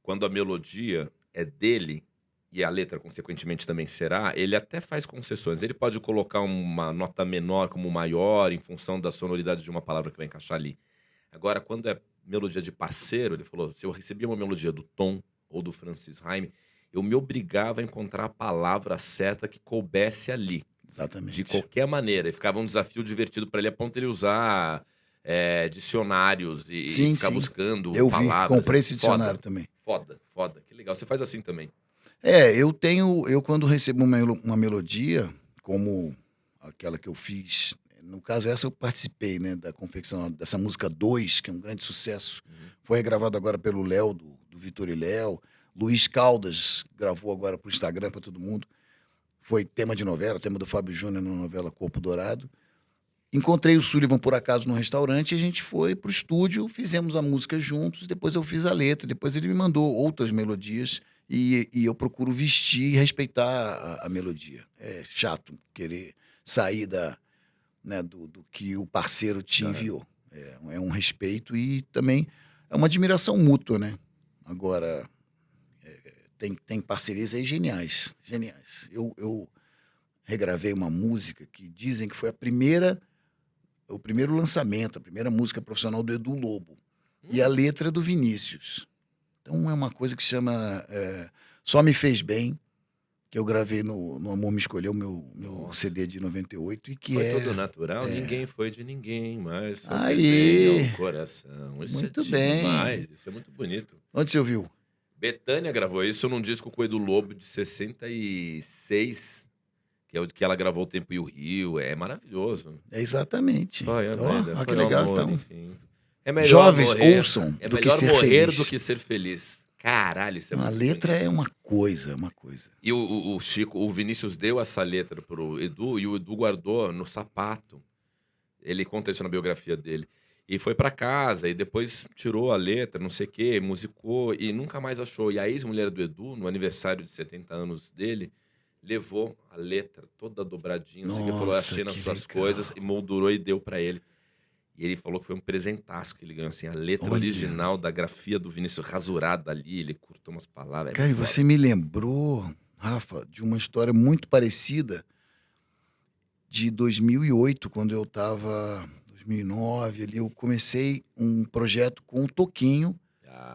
quando a melodia é dele e a letra, consequentemente, também será, ele até faz concessões. Ele pode colocar uma nota menor como maior em função da sonoridade de uma palavra que vai encaixar ali. Agora, quando é melodia de parceiro, ele falou, se eu recebia uma melodia do Tom ou do Francis Haime, eu me obrigava a encontrar a palavra certa que coubesse ali. Exatamente. De qualquer maneira. E ficava um desafio divertido para ele, a ponto de ele usar dicionários e Sim, ficar sim. buscando Eu vi, palavras. comprei esse Foda, dicionário também. foda, foda. Que legal. Você faz assim também. Eu quando recebo uma melodia, como aquela que eu fiz, no caso essa eu participei, né, da confecção dessa música 2, que é um grande sucesso. Foi gravado agora pelo Léo, do Vitor e Léo. Luiz Caldas gravou agora pro Instagram para todo mundo. Foi tema de novela, tema do Fábio Júnior na novela Corpo Dourado. Encontrei o Sullivan por acaso no restaurante e a gente foi pro estúdio, fizemos a música juntos, depois eu fiz a letra, depois ele me mandou outras melodias e eu procuro vestir e respeitar a melodia. É chato querer sair do que o parceiro te enviou. É um respeito e também é uma admiração mútua, né? Agora, tem parcerias aí geniais, geniais. Eu regravei uma música que dizem que foi o primeiro lançamento, a primeira música profissional do Edu Lobo. E a letra é do Vinícius. Então é uma coisa que chama Só Me Fez Bem, que eu gravei no Amor Me Escolheu, meu CD de 98, e que Foi tudo natural, ninguém foi de ninguém, mas só fez bem ao coração. Isso Muito é demais, bem. isso é muito bonito. Onde você ouviu? Betânia gravou isso num disco com o Edu Lobo de 66, que é o que ela gravou O Tempo e o Rio. É maravilhoso. Exatamente. Foi a Então, vida, que foi o legal. amor, Então, enfim. É melhor jovens, morrer, ouçam é do que melhor ser morrer feliz. do que ser feliz. Caralho, isso é A muito letra bonito. é uma coisa, uma coisa. E o Chico, o Vinícius deu essa letra pro Edu e o Edu guardou no sapato. Ele conta isso na biografia dele. E foi pra casa e depois tirou a letra, não sei o quê, musicou e nunca mais achou. E a ex-mulher do Edu, no aniversário de 70 anos dele, levou a letra toda dobradinha, não sei o que, falou, Nossa, achei nas que suas legal. coisas, e moldurou e deu pra ele. E ele falou que foi um presentaço que ele ganhou, assim, a letra Olha. original da grafia do Vinícius rasurada ali, ele cortou umas palavras. Cara, e muito você me lembrou, Rafa, de uma história muito parecida de 2008, quando eu estava, 2009, ali, eu comecei um projeto com o Toquinho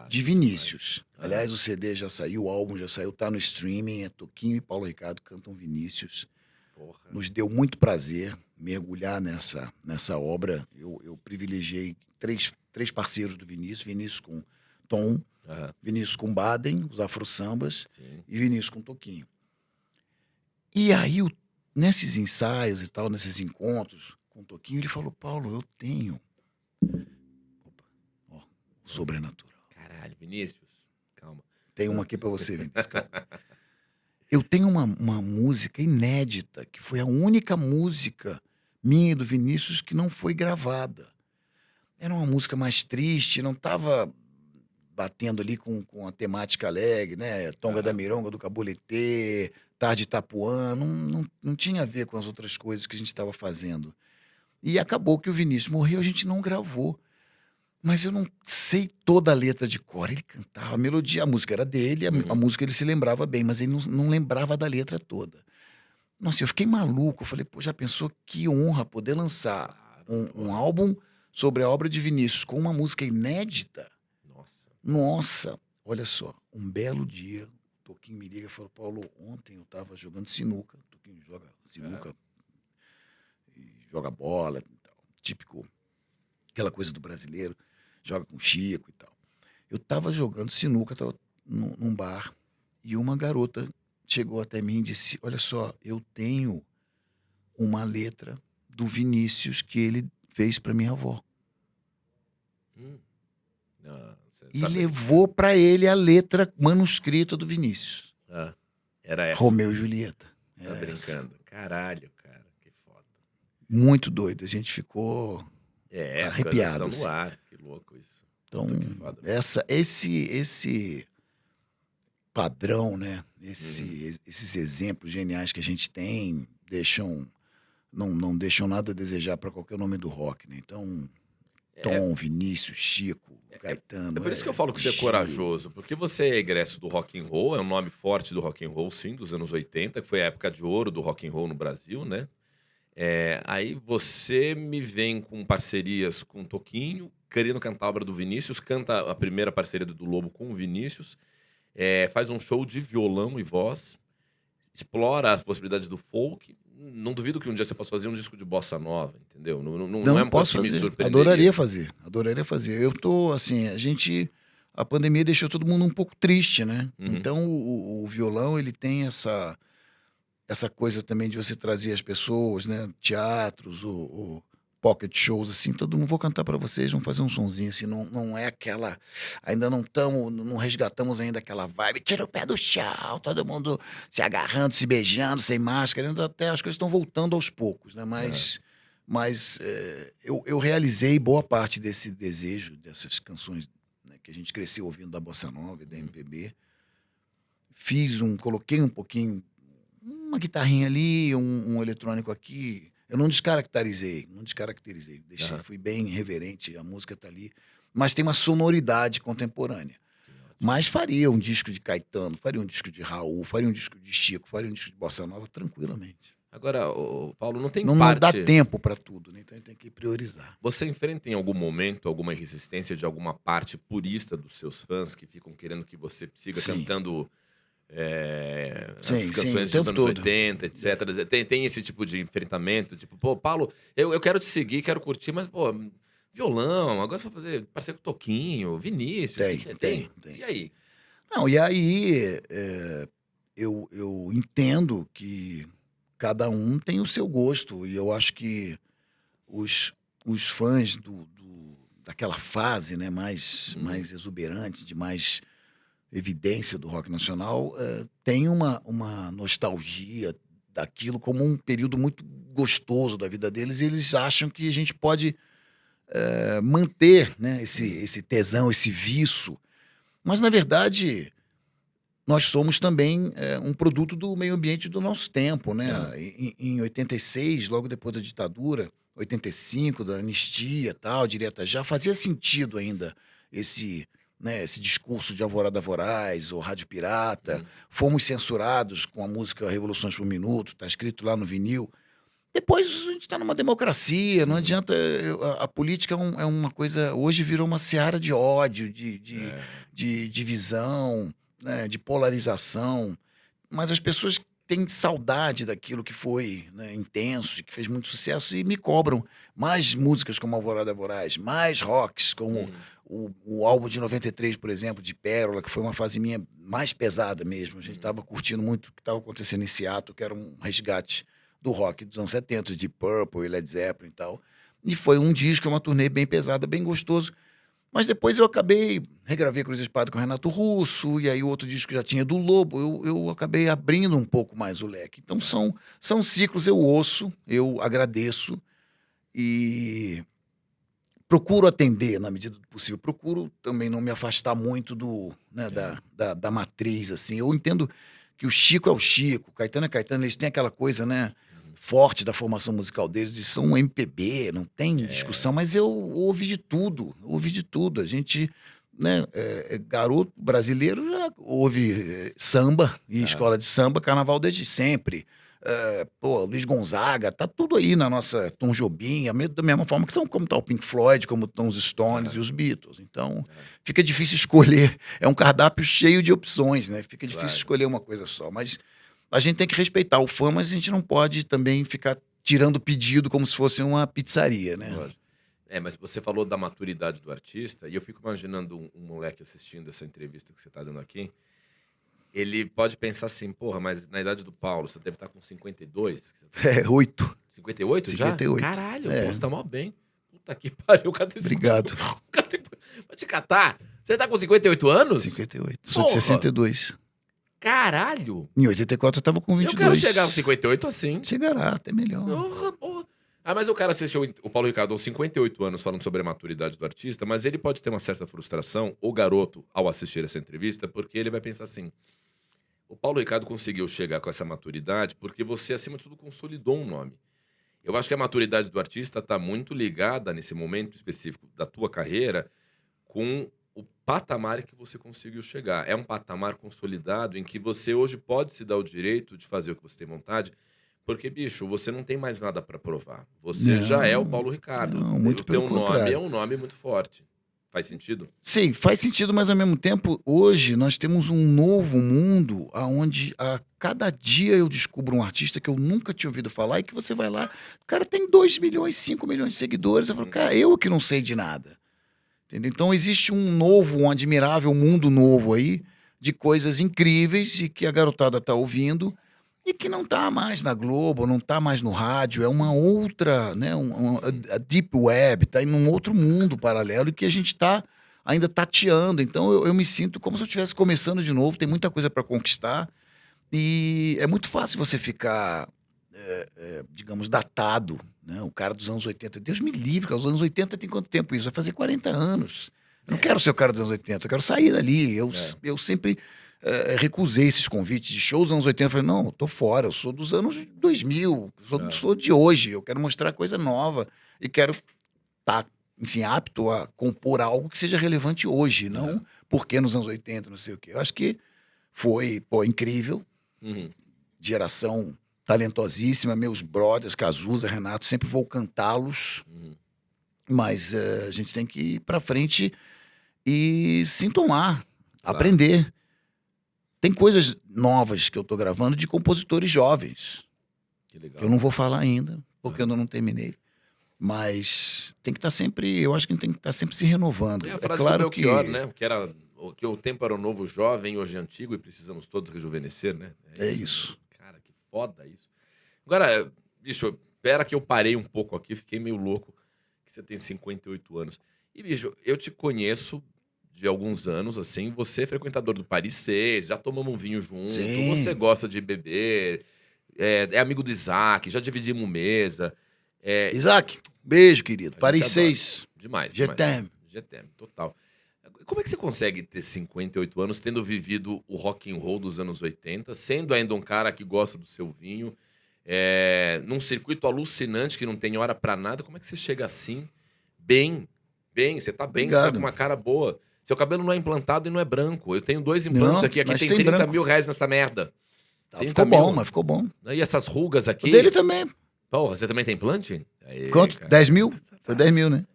de Vinícius. Aliás, o CD já saiu, o álbum já saiu, tá no streaming, é Toquinho e Paulo Ricardo cantam Vinícius. Porra. Nos deu muito prazer mergulhar nessa obra. Eu privilegiei três parceiros do Vinícius, Vinícius com Tom, Vinícius com Baden, os afro-sambas, e Vinícius com Toquinho. E aí, nesses ensaios e tal, nesses encontros com o Toquinho, ele falou, Paulo, eu tenho... Opa, ó, sobrenatural. Caralho, Vinícius, calma. Tem uma aqui pra você, Vinícius, calma. Eu tenho uma música inédita, que foi a única música minha e do Vinícius que não foi gravada. Era uma música mais triste, não estava batendo ali com a temática alegre, né? Tonga da Mironga, do Caboletê, Tarde Itapuã, não tinha a ver com as outras coisas que a gente estava fazendo. E acabou que o Vinícius morreu, a gente não gravou. Mas eu não sei toda a letra de cor. Ele cantava a melodia, a música era dele, a música ele se lembrava bem, mas ele não lembrava da letra toda. Nossa, eu fiquei maluco. Eu falei, pô, já pensou que honra poder lançar um álbum sobre a obra de Vinícius com uma música inédita. Nossa. Olha só, um belo dia, o Toquinho me liga e falou: Paulo, ontem eu estava jogando sinuca. O Toquinho joga sinuca, e joga bola, e tal. Típico, aquela coisa do brasileiro, joga com Chico e tal. Eu estava jogando sinuca, estava num bar, e uma garota chegou até mim e disse: olha só, eu tenho uma letra do Vinícius que ele fez para minha avó. E levou para ele a letra manuscrita do Vinícius. Era essa. Romeu e Julieta. Tá brincando. Caralho, cara, que foda. Muito doido. A gente ficou arrepiado. Estão no ar. Que louco isso. Então, esse padrão, né? Esses exemplos geniais que a gente tem não deixam nada a desejar para qualquer nome do rock, né? Então, Tom, Vinícius, Chico, Caetano. É por isso que eu falo que você é corajoso, porque você é egresso do rock and roll, é um nome forte do rock and roll, sim, dos anos 80, que foi a época de ouro do rock and roll no Brasil, né? Aí você me vem com parcerias com o Toquinho, querendo cantar a obra do Vinícius, canta a primeira parceria do Lobo com o Vinícius, faz um show de violão e voz, explora as possibilidades do folk. Não duvido que um dia você possa fazer um disco de bossa nova, entendeu? Não é uma posso coisa que me fazer. surpreenderia. Adoraria fazer. Eu tô, assim, a pandemia deixou todo mundo um pouco triste, né? Então, o violão, ele tem essa coisa também de você trazer as pessoas, né? Teatros, ou pocket shows, assim, todo mundo, vou cantar para vocês, vamos fazer um sonzinho, assim, não é aquela, ainda não resgatamos ainda aquela vibe, tira o pé do chão, todo mundo se agarrando, se beijando, sem máscara, ainda até as coisas estão voltando aos poucos, né? Mas eu realizei boa parte desse desejo, dessas canções, né, que a gente cresceu ouvindo da Bossa Nova e da MPB, coloquei um pouquinho, uma guitarrinha ali, um eletrônico aqui. Eu não descaracterizei. Fui bem reverente, a música tá ali. Mas tem uma sonoridade contemporânea. Mas faria um disco de Caetano, faria um disco de Raul, faria um disco de Chico, faria um disco de Bossa Nova, tranquilamente. Agora, Paulo, não tem não dá tempo para tudo, né? Então a gente tem que priorizar. Você enfrenta em algum momento alguma resistência de alguma parte purista dos seus fãs que ficam querendo que você siga cantando... as canções dos anos 80, etc. Tem esse tipo de enfrentamento, tipo, pô, Paulo, eu quero te seguir, quero curtir, mas, pô, violão, agora você vai fazer parceiro com o Toquinho, Vinícius. Tem. E aí? Não, e aí eu entendo que cada um tem o seu gosto, e eu acho que os fãs daquela fase, né, mais exuberante, de mais evidência do rock nacional, tem uma nostalgia daquilo como um período muito gostoso da vida deles, e eles acham que a gente pode manter, né, esse tesão, esse viço. Mas, na verdade, nós somos também um produto do meio ambiente do nosso tempo, né? Em 86, logo depois da ditadura, 85, da anistia, tal, direta já, fazia sentido ainda esse discurso de Alvorada Voraz ou Rádio Pirata. Fomos censurados com a música Revoluções por Minuto, está escrito lá no vinil. Depois a gente está numa democracia, não adianta. A política é uma coisa. Hoje virou uma seara de ódio, de divisão, né, de polarização. Mas as pessoas têm saudade daquilo que foi, né, intenso, que fez muito sucesso, e me cobram mais músicas como Alvorada Voraz, mais rocks, como o álbum de 93, por exemplo, de Pérola, que foi uma fase minha mais pesada mesmo. A gente estava curtindo muito o que estava acontecendo em Seattle, que era um resgate do rock dos anos 70, de Purple e Led Zeppelin e tal. E foi um disco, uma turnê bem pesada, bem gostoso. Mas depois eu regravei Cruz e Espada com Renato Russo, e aí o outro disco já tinha do Lobo, eu acabei abrindo um pouco mais o leque. Então são ciclos, eu ouço, eu agradeço e procuro atender na medida do possível. Procuro também não me afastar muito da matriz, assim. Eu entendo que o Chico é o Chico, o Caetano é Caetano, eles têm aquela coisa, né, forte da formação musical deles, eles são um MPB, não tem discussão, mas eu ouvi de tudo, A gente, né, garoto brasileiro já ouve samba, e escola de samba, carnaval desde sempre. Luiz Gonzaga, tá tudo aí na nossa Tom Jobim, da mesma forma que estão, como tá o Pink Floyd, como estão os Stones e os Beatles. Então, fica difícil escolher. É um cardápio cheio de opções, né? Fica difícil escolher uma coisa só. Mas a gente tem que respeitar o fã, mas a gente não pode também ficar tirando pedido como se fosse uma pizzaria, né? Lógico. Mas você falou da maturidade do artista, e eu fico imaginando um moleque assistindo essa entrevista que você está dando aqui. Ele pode pensar assim, porra, mas na idade do Paulo, você deve estar com 52? 8. 58 já? 58. Caralho, pô, você tá mal bem. Puta que pariu, o cara tem 58. Obrigado. O cara tem... Vai te catar. Você tá com 58 anos? 58. Sou de 62. Caralho. Em 84 eu tava com 22. Eu quero chegar com 58 assim. Chegará, até melhor. Porra. Mas o cara assistiu o Paulo Ricardo aos 58 anos falando sobre a maturidade do artista, mas ele pode ter uma certa frustração, o garoto, ao assistir essa entrevista, porque ele vai pensar assim, o Paulo Ricardo conseguiu chegar com essa maturidade porque você, acima de tudo, consolidou um nome. Eu acho que a maturidade do artista está muito ligada, nesse momento específico da tua carreira, com o patamar que você conseguiu chegar. É um patamar consolidado em que você hoje pode se dar o direito de fazer o que você tem vontade, porque, bicho, você não tem mais nada para provar. Você já é o Paulo Ricardo. Não, muito o teu pelo nome contrário. é um nome muito forte. Faz sentido? Sim, faz sentido, mas ao mesmo tempo, hoje nós temos um novo mundo onde a cada dia eu descubro um artista que eu nunca tinha ouvido falar e que você vai lá, o cara tem 2 milhões, 5 milhões de seguidores, eu falo, cara, eu que não sei de nada. Entendeu? Então existe um admirável mundo novo aí de coisas incríveis e que a garotada tá ouvindo e que não tá mais na Globo, não tá mais no rádio, é uma outra, né, a deep web, tá em um outro mundo paralelo e que a gente tá ainda tateando. Então eu me sinto como se eu estivesse começando de novo, tem muita coisa para conquistar e é muito fácil você ficar, digamos, datado, né? O cara dos anos 80, Deus me livre, cara, os anos 80 tem quanto tempo isso? Vai fazer 40 anos. Eu não quero ser o cara dos anos 80, eu quero sair dali. Eu sempre recusei esses convites de shows dos anos 80. Eu falei, não, eu tô fora, eu sou dos anos 2000, sou de hoje, eu quero mostrar coisa nova e quero estar, enfim, apto a compor algo que seja relevante hoje, não porque nos anos 80, não sei o quê. Eu acho que foi, incrível, geração talentosíssima, meus brothers, Cazuza, Renato, sempre vou cantá-los, mas a gente tem que ir pra frente e se entomar, aprender. Tem coisas novas que eu tô gravando de compositores jovens, que legal. Que eu não vou falar ainda, porque eu não terminei. Mas tem que estar sempre, eu acho que tem que estar sempre se renovando. É a frase claro do Belchior, né? Que o tempo era o novo jovem, hoje é antigo e precisamos todos rejuvenescer, né? É isso. Cara, que foda isso. Agora, bicho, pera que eu parei um pouco aqui, fiquei meio louco que você tem 58 anos. E, bicho, eu te conheço de alguns anos, assim, você é frequentador do Paris 6, já tomamos um vinho junto, Sim. Você gosta de beber, é amigo do Isaac, já dividimos mesa. Isaac, beijo, querido. A Paris gente adora. 6. Demais. Je t'aime. Total. Como é que você consegue ter 58 anos, tendo vivido o rock and roll dos anos 80, sendo ainda um cara que gosta do seu vinho, num circuito alucinante que não tem hora pra nada? Como é que você chega assim, bem, você tá bem, Obrigado. você tá com uma cara boa. Seu cabelo não é implantado e não é branco. Eu tenho 2 implantes Não, aqui mas tem tem 30 branco. mil reais nessa merda. Tá, 30 ficou bom, mil. mas ficou bom. E essas rugas aqui... O dele também. Porra, você também tem implante? Aí, Quanto? cara. 10 mil? Foi 10 mil, né?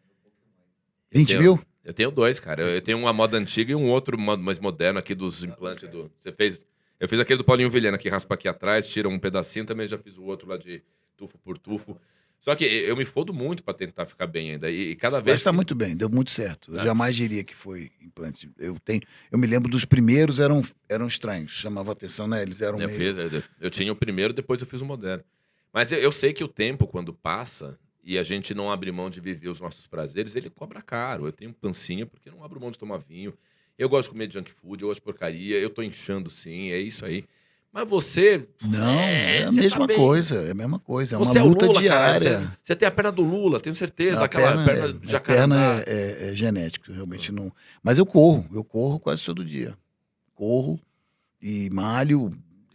20 mil? Eu tenho 2, cara. Eu tenho uma moda antiga e um outro mais moderno aqui dos implantes do... Eu fiz aquele do Paulinho Vilhena, que raspa aqui atrás, tira um pedacinho, também já fiz o outro lá de tufo por tufo. Só que eu me fodo muito pra tentar ficar bem ainda. E cada vez... Mas tá muito bem, deu muito certo. Eu jamais diria que foi implante. Eu me lembro dos primeiros, eram estranhos, chamava atenção, né? Eles eram Eu tinha o primeiro, depois eu fiz o moderno. Mas eu sei que o tempo, quando passa, e a gente não abre mão de viver os nossos prazeres, ele cobra caro. Eu tenho pancinha porque eu não abro mão de tomar vinho. Eu gosto de comer junk food, eu gosto de porcaria, eu tô inchando sim, é isso aí. Mas você... Não, é a você mesma tá bem. coisa, é a mesma coisa. É uma Você luta o Lula, diária. Cara, você tem a perna do Lula, tenho certeza. Não, aquela perna de a jacarandá. perna é genético, realmente não. Mas eu corro quase todo dia. Corro e malho.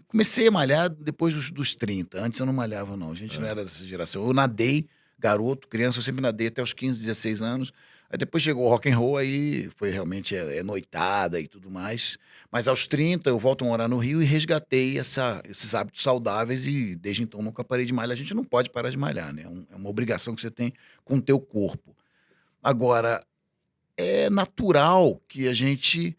Comecei a malhar depois dos 30. Antes eu não malhava, não. A gente não era dessa geração. Eu nadei, garoto, criança, eu sempre nadei até os 15, 16 anos. Aí depois chegou o rock and roll, aí foi realmente noitada e tudo mais. Mas aos 30 eu volto a morar no Rio e resgatei esses hábitos saudáveis e desde então nunca parei de malhar. A gente não pode parar de malhar, né? É uma obrigação que você tem com o teu corpo. Agora, é natural que a gente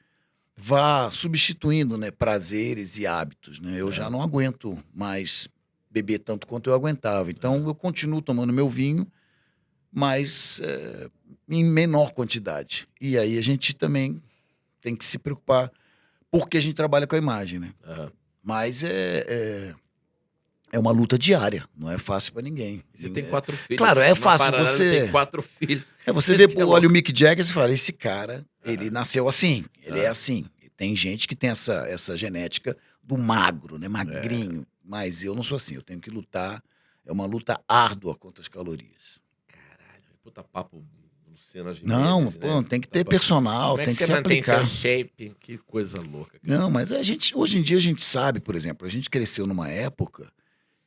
vá substituindo, né, prazeres e hábitos, né? Eu já não aguento mais beber tanto quanto eu aguentava. Então eu continuo tomando meu vinho, mas em menor quantidade. E aí a gente também tem que se preocupar, porque a gente trabalha com a imagem, né? Mas é uma luta diária, não é fácil para ninguém. Você tem 4 filhos. Claro, é fácil você... Tem 4 filhos. Você vê, olha o Mick Jagger e fala, esse cara, ele nasceu assim, ele é assim. Tem gente que tem essa genética do magro, né? Magrinho. Mas eu não sou assim, eu tenho que lutar. É uma luta árdua contra as calorias. Caralho, puta papo Luciana Gimenez, Não, né? pô, tem que ter personal, tem que se aplicar. Como é que você mantém seu shape? Que coisa louca. Cara. Não, mas hoje em dia a gente sabe, por exemplo, a gente cresceu numa época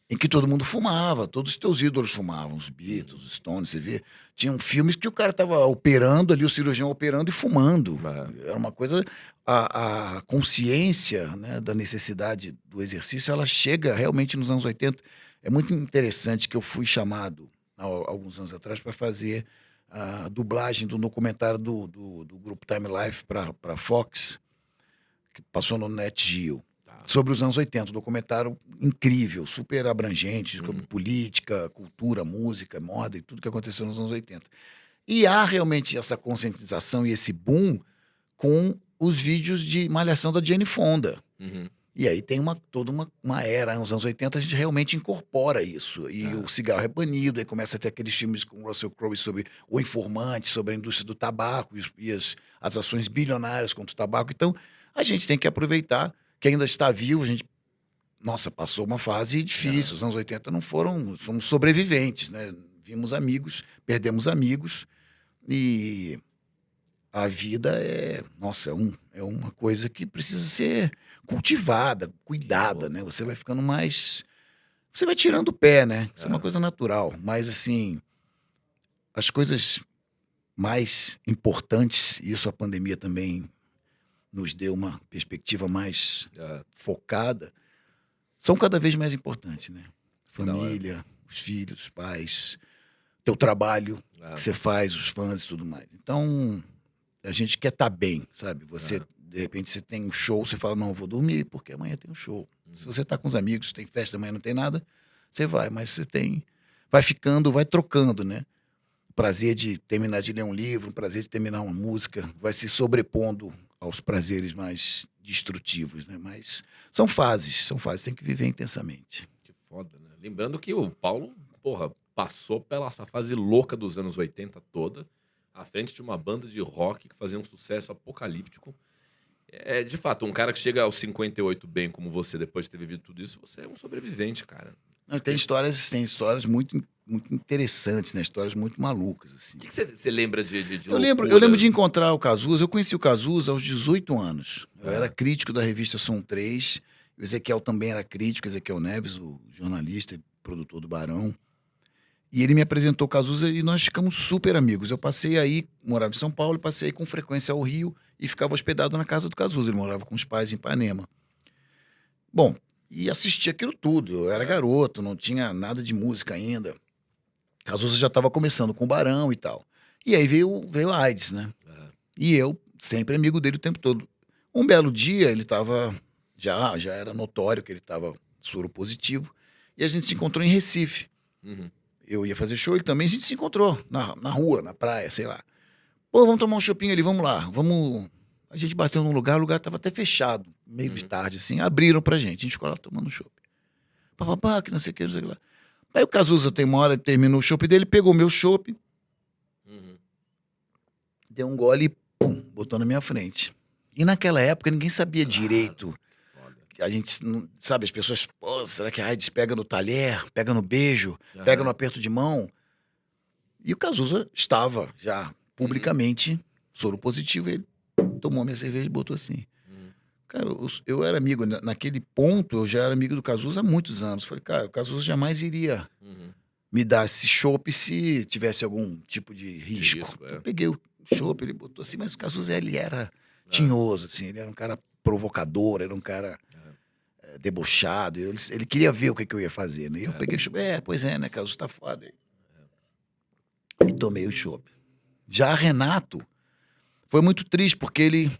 em que todo mundo fumava, todos os teus ídolos fumavam, os Beatles, os Stones, você vê. Tinham filmes que o cara tava operando ali, o cirurgião operando e fumando. Era uma coisa... A consciência, né, da necessidade do exercício, ela chega realmente nos anos 80. É muito interessante que eu fui chamado, há alguns anos atrás, para fazer a dublagem do documentário do grupo Time Life para Fox, que passou no Net Geo. Sobre os anos 80, um documentário incrível, super abrangente, sobre política, cultura, música, moda e tudo que aconteceu nos anos 80. E há realmente essa conscientização e esse boom com os vídeos de malhação da Jane Fonda. E aí tem toda uma era, nos anos 80 a gente realmente incorpora isso. E o cigarro é banido, aí começa a ter aqueles filmes com o Russell Crowe sobre o informante, sobre a indústria do tabaco e as ações bilionárias contra o tabaco. Então, a gente tem que aproveitar que ainda está vivo, a gente, nossa, passou uma fase difícil, os anos 80 não foram, somos sobreviventes, né? Vimos amigos, perdemos amigos, e a vida é uma coisa que precisa ser cultivada, cuidada, né? Você vai ficando mais, você vai tirando o pé, né? Isso é uma coisa natural, mas assim, as coisas mais importantes, e isso a pandemia também nos deu uma perspectiva mais focada, são cada vez mais importantes, né? Família, os filhos, os pais, teu trabalho que você faz, os fãs e tudo mais. Então, a gente quer estar bem, sabe? Você, de repente, você tem um show, você fala, não, eu vou dormir porque amanhã tem um show. Se você tá com os amigos, tem festa, amanhã não tem nada, você vai, mas você vai ficando, vai trocando, né? O prazer de terminar de ler um livro, o prazer de terminar uma música, vai se sobrepondo aos prazeres mais destrutivos, né? Mas são fases, tem que viver intensamente. Que foda, né? Lembrando que o Paulo, porra, passou pela essa fase louca dos anos 80 toda, à frente de uma banda de rock que fazia um sucesso apocalíptico. De fato, um cara que chega aos 58 bem como você, depois de ter vivido tudo isso, você é um sobrevivente, cara. Não, tem histórias muito, muito interessantes, né? Histórias muito malucas. Assim. O que você lembra de eu lembro de encontrar o Cazuza. Eu conheci o Cazuza aos 18 anos. Eu era crítico da revista Som 3. O Ezequiel também era crítico, Ezequiel Neves, o jornalista e produtor do Barão. E ele me apresentou o Cazuza e nós ficamos super amigos. Eu passei aí, morava em São Paulo, passei com frequência ao Rio e ficava hospedado na casa do Cazuza. Ele morava com os pais em Ipanema. Bom, e assisti aquilo tudo. Eu era garoto, não tinha nada de música ainda. Cazuza já estava começando com o Barão e tal. E aí veio a AIDS, né? E eu, sempre amigo dele o tempo todo. Um belo dia, ele estava... Já era notório que ele estava soro positivo. E a gente se encontrou em Recife. Eu ia fazer show, ele também. A gente se encontrou na rua, na praia, sei lá. Pô, vamos tomar um chopinho ali, vamos lá. A gente bateu num lugar, o lugar estava até fechado. Meio de tarde, assim. Abriram pra gente. A gente ficou lá tomando chopp. Papapá, que não sei o que, não sei o que lá. Aí o Cazuza, tem uma hora, ele terminou o chopp dele, pegou meu chopp, deu um gole e pum, botou na minha frente. E naquela época ninguém sabia direito. A gente, não, sabe, as pessoas, pô, será que a AIDS pega no talher, pega no beijo, pega no aperto de mão? E o Cazuza estava já publicamente soro positivo, ele tomou minha cerveja e botou assim. Cara, eu era amigo, naquele ponto, eu já era amigo do Cazuza há muitos anos. Falei, cara, o Cazuza jamais iria me dar esse chopp se tivesse algum tipo de risco. Eu peguei, chopp, ele botou assim, mas o Cazuza, ele era tinhoso, assim, ele era um cara provocador, era um cara debochado, ele queria ver o que eu ia fazer, né? E eu peguei o chopp, pois é, né, Cazuza tá foda. E tomei o chopp. Já Renato foi muito triste, porque ele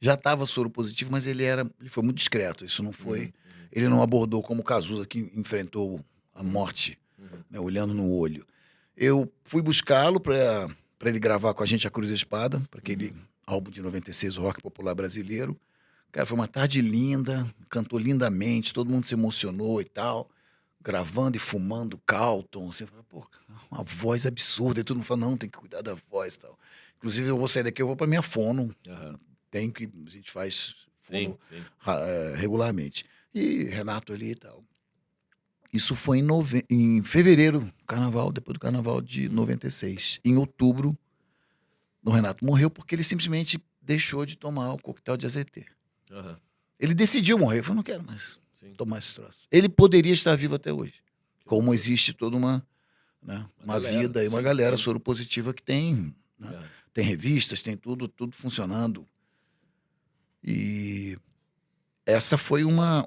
já estava soro positivo, mas ele foi muito discreto, isso não foi... Ele não abordou como o Cazuza, que enfrentou a morte, né, olhando no olho. Eu fui buscá-lo para ele gravar com a gente A Cruz e a Espada, para aquele álbum de 96, o Rock Popular Brasileiro. Cara, foi uma tarde linda, cantou lindamente, todo mundo se emocionou e tal, gravando e fumando Carlton. Assim, pô, uma voz absurda. E todo mundo fala, não, tem que cuidar da voz e tal. Inclusive, eu vou sair daqui, eu vou para minha fono. Tem que, a gente faz fono regularmente. E Renato ali e tal. Isso foi em fevereiro, carnaval, depois do carnaval de 96. Em outubro, o Renato morreu porque ele simplesmente deixou de tomar o coquetel de AZT. Ele decidiu morrer. Ele falou, não quero mais tomar esse troço. Ele poderia estar vivo até hoje. Como existe toda uma galera, vida e uma galera soropositiva que tem, né? Tem revistas, tem tudo funcionando. E essa foi uma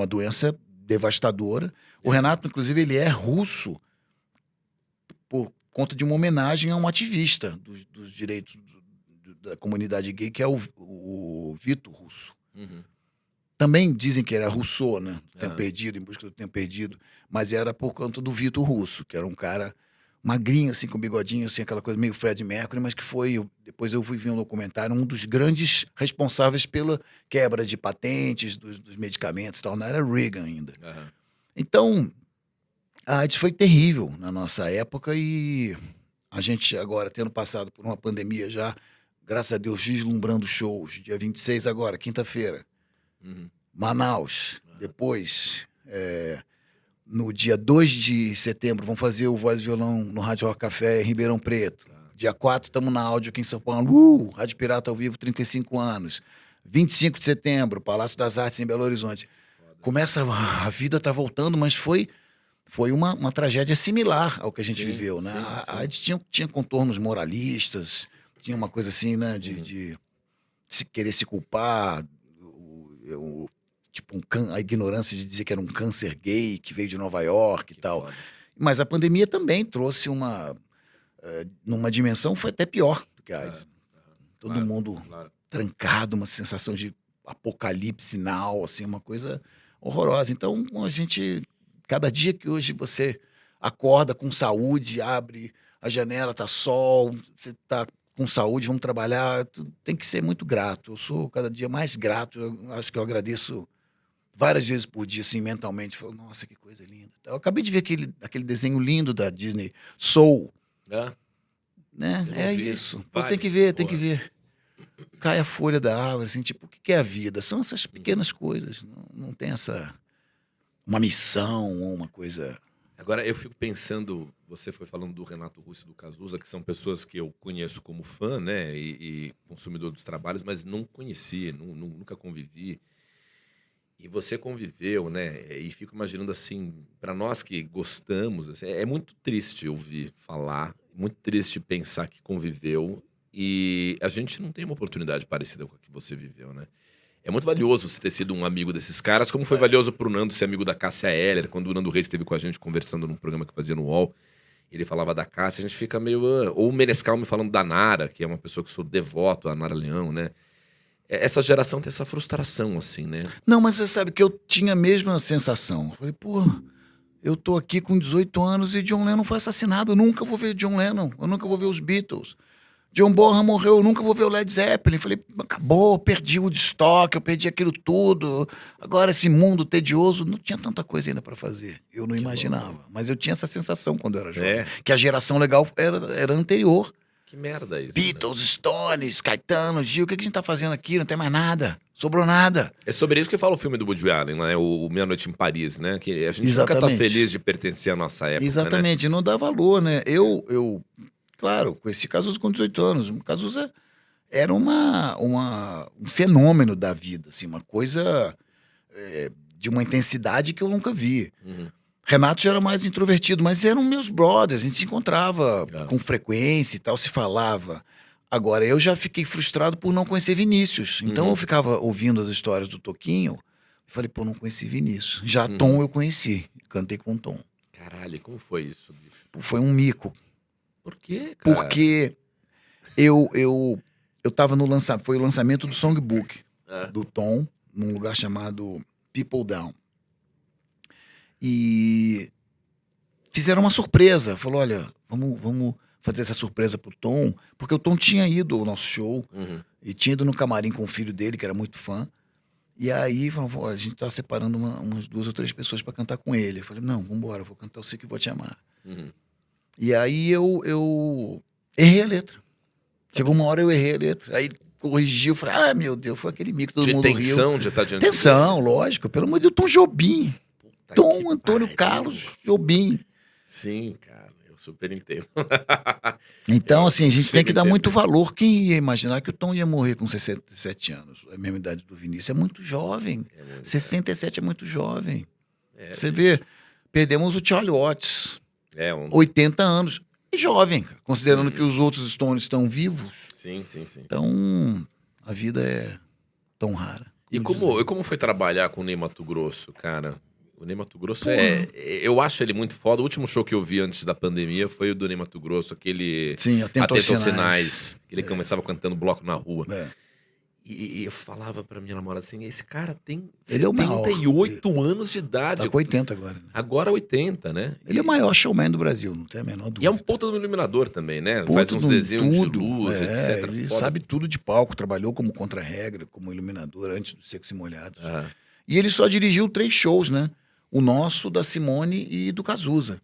doença devastadora. O Renato, inclusive, ele é russo por conta de uma homenagem a um ativista dos direitos da comunidade gay, que é o Vitor Russo. Também dizem que era Rousseau, né? Tempo Perdido, Em Busca do Tempo Perdido. Mas era por conta do Vitor Russo, que era um cara magrinho, assim, com bigodinho, assim, aquela coisa meio Fred Mercury, mas que depois eu fui ver um documentário, um dos grandes responsáveis pela quebra de patentes dos medicamentos e tal, não era Reagan ainda. Então, a AIDS foi terrível na nossa época e a gente agora, tendo passado por uma pandemia já, graças a Deus, vislumbrando shows, dia 26 agora, quinta-feira, Manaus, depois... no dia 2 de setembro, vamos fazer o Voz e Violão no Rádio Rock Café em Ribeirão Preto. Dia 4, estamos na áudio aqui em São Paulo. Rádio Pirata ao vivo, 35 anos. 25 de setembro, Palácio das Artes em Belo Horizonte. Começa, a vida está voltando, mas foi uma tragédia similar ao que a gente viveu, né? A AIDS tinha contornos moralistas, tinha uma coisa assim, né, de querer se culpar, tipo a ignorância de dizer que era um câncer gay que veio de Nova York e tal. Foda. Mas a pandemia também trouxe numa dimensão, foi até pior do que a AIDS. Todo mundo trancado, uma sensação de apocalipse now, assim, uma coisa horrorosa. Então, a gente, cada dia que hoje você acorda com saúde, abre a janela, tá sol, você tá com saúde, vamos trabalhar, tem que ser muito grato. Eu sou cada dia mais grato, eu acho que eu agradeço várias vezes por dia, assim, mentalmente. Falo, nossa, que coisa linda. Eu acabei de ver aquele desenho lindo da Disney, Soul. Né? É isso. Você tem que ver, tem que ver. Cai a folha da árvore, assim, tipo, o que é a vida? São essas pequenas coisas. Não tem uma missão ou uma coisa... Agora, eu fico pensando, você foi falando do Renato Russo e do Cazuza, que são pessoas que eu conheço como fã, né, e consumidor dos trabalhos, mas não conheci, nunca convivi. E você conviveu, né? E fico imaginando assim, para nós que gostamos, assim, é muito triste ouvir falar, muito triste pensar que conviveu e a gente não tem uma oportunidade parecida com a que você viveu, né? É muito valioso você ter sido um amigo desses caras, como foi valioso pro Nando ser amigo da Cássia Eller, quando o Nando Reis esteve com a gente conversando num programa que fazia no UOL, ele falava da Cássia, a gente fica meio... Ou o Menescal me falando da Nara, que é uma pessoa que eu sou devoto, a Nara Leão, né? Essa geração tem essa frustração, assim, né? Não, mas você sabe que eu tinha a mesma sensação. Eu falei, pô, eu tô aqui com 18 anos e John Lennon foi assassinado. Eu nunca vou ver John Lennon, eu nunca vou ver os Beatles. John Bonham morreu, eu nunca vou ver o Led Zeppelin. Falei, acabou, perdi o Woodstock, eu perdi aquilo tudo. Agora esse mundo tedioso, não tinha tanta coisa ainda para fazer. Eu não imaginava. Mas eu tinha essa sensação quando eu era jovem. Que a geração legal era anterior. Que merda isso. Beatles, né? Stones, Caetano, Gil, o que a gente tá fazendo aqui? Não tem mais nada. Sobrou nada. É sobre isso que fala o filme do Woody Allen, né? O Meia Noite em Paris, né? Que a gente nunca tá feliz de pertencer à nossa época. Exatamente, né? Não dá valor, né? Eu claro, conheci Cazuza com 18 anos. Cazuza era um fenômeno da vida, assim, uma coisa de uma intensidade que eu nunca vi. Renato já era mais introvertido, mas eram meus brothers, a gente se encontrava com frequência e tal, se falava. Agora, eu já fiquei frustrado por não conhecer Vinícius. Então eu ficava ouvindo as histórias do Toquinho e falei, pô, não conheci Vinícius. Já Tom eu conheci, cantei com o Tom. Caralho, como foi isso, bicho? Foi um mico. Por quê, cara? Porque eu tava no lançamento, foi o lançamento do Songbook do Tom, num lugar chamado People Down. E fizeram uma surpresa. Falou, olha, vamos fazer essa surpresa pro Tom, porque o Tom tinha ido ao nosso show e tinha ido no camarim com o filho dele, que era muito fã. E aí falou, a gente tá separando umas 2 ou 3 pessoas para cantar com ele. Eu falei, não, vambora, eu vou cantar Eu Sei Que Vou Te Amar. E aí eu errei a letra. Chegou uma hora eu errei a letra. Aí corrigiu, falei, meu Deus, foi aquele mico, todo mundo riu. Tensão de estar diante Tensão, lógico, pelo amor de Deus, Tom Jobim. Tom Antônio Carlos Jobim. Sim, cara, eu super entendo. Então, assim, a gente tem que dar muito valor. Quem ia imaginar que o Tom ia morrer com 67 anos? A mesma idade do Vinícius. É muito jovem. 67 é muito jovem. Você vê, perdemos o Charlie Watts. 80 anos. É jovem, considerando que os outros Stones estão vivos. Sim. Então, a vida é tão rara. E como foi trabalhar com o Ney Matogrosso, cara? O Ney Matogrosso eu acho ele muito foda. O último show que eu vi antes da pandemia foi o do Ney Matogrosso, aquele... Sim, Atento aos Sinais. Que ele começava cantando bloco na rua. E eu falava pra minha namorada assim, esse cara tem 78 anos de idade. Tá com 80 agora. Né? Agora 80, né? Ele é o maior showman do Brasil, não tem a menor dúvida. E é um puta do iluminador também, né? Faz uns desenhos de luz, etc. Ele sabe tudo de palco, trabalhou como contra-regra, como iluminador antes do Secos e Molhados. E ele só dirigiu 3 shows, né? O nosso, da Simone e do Cazuza.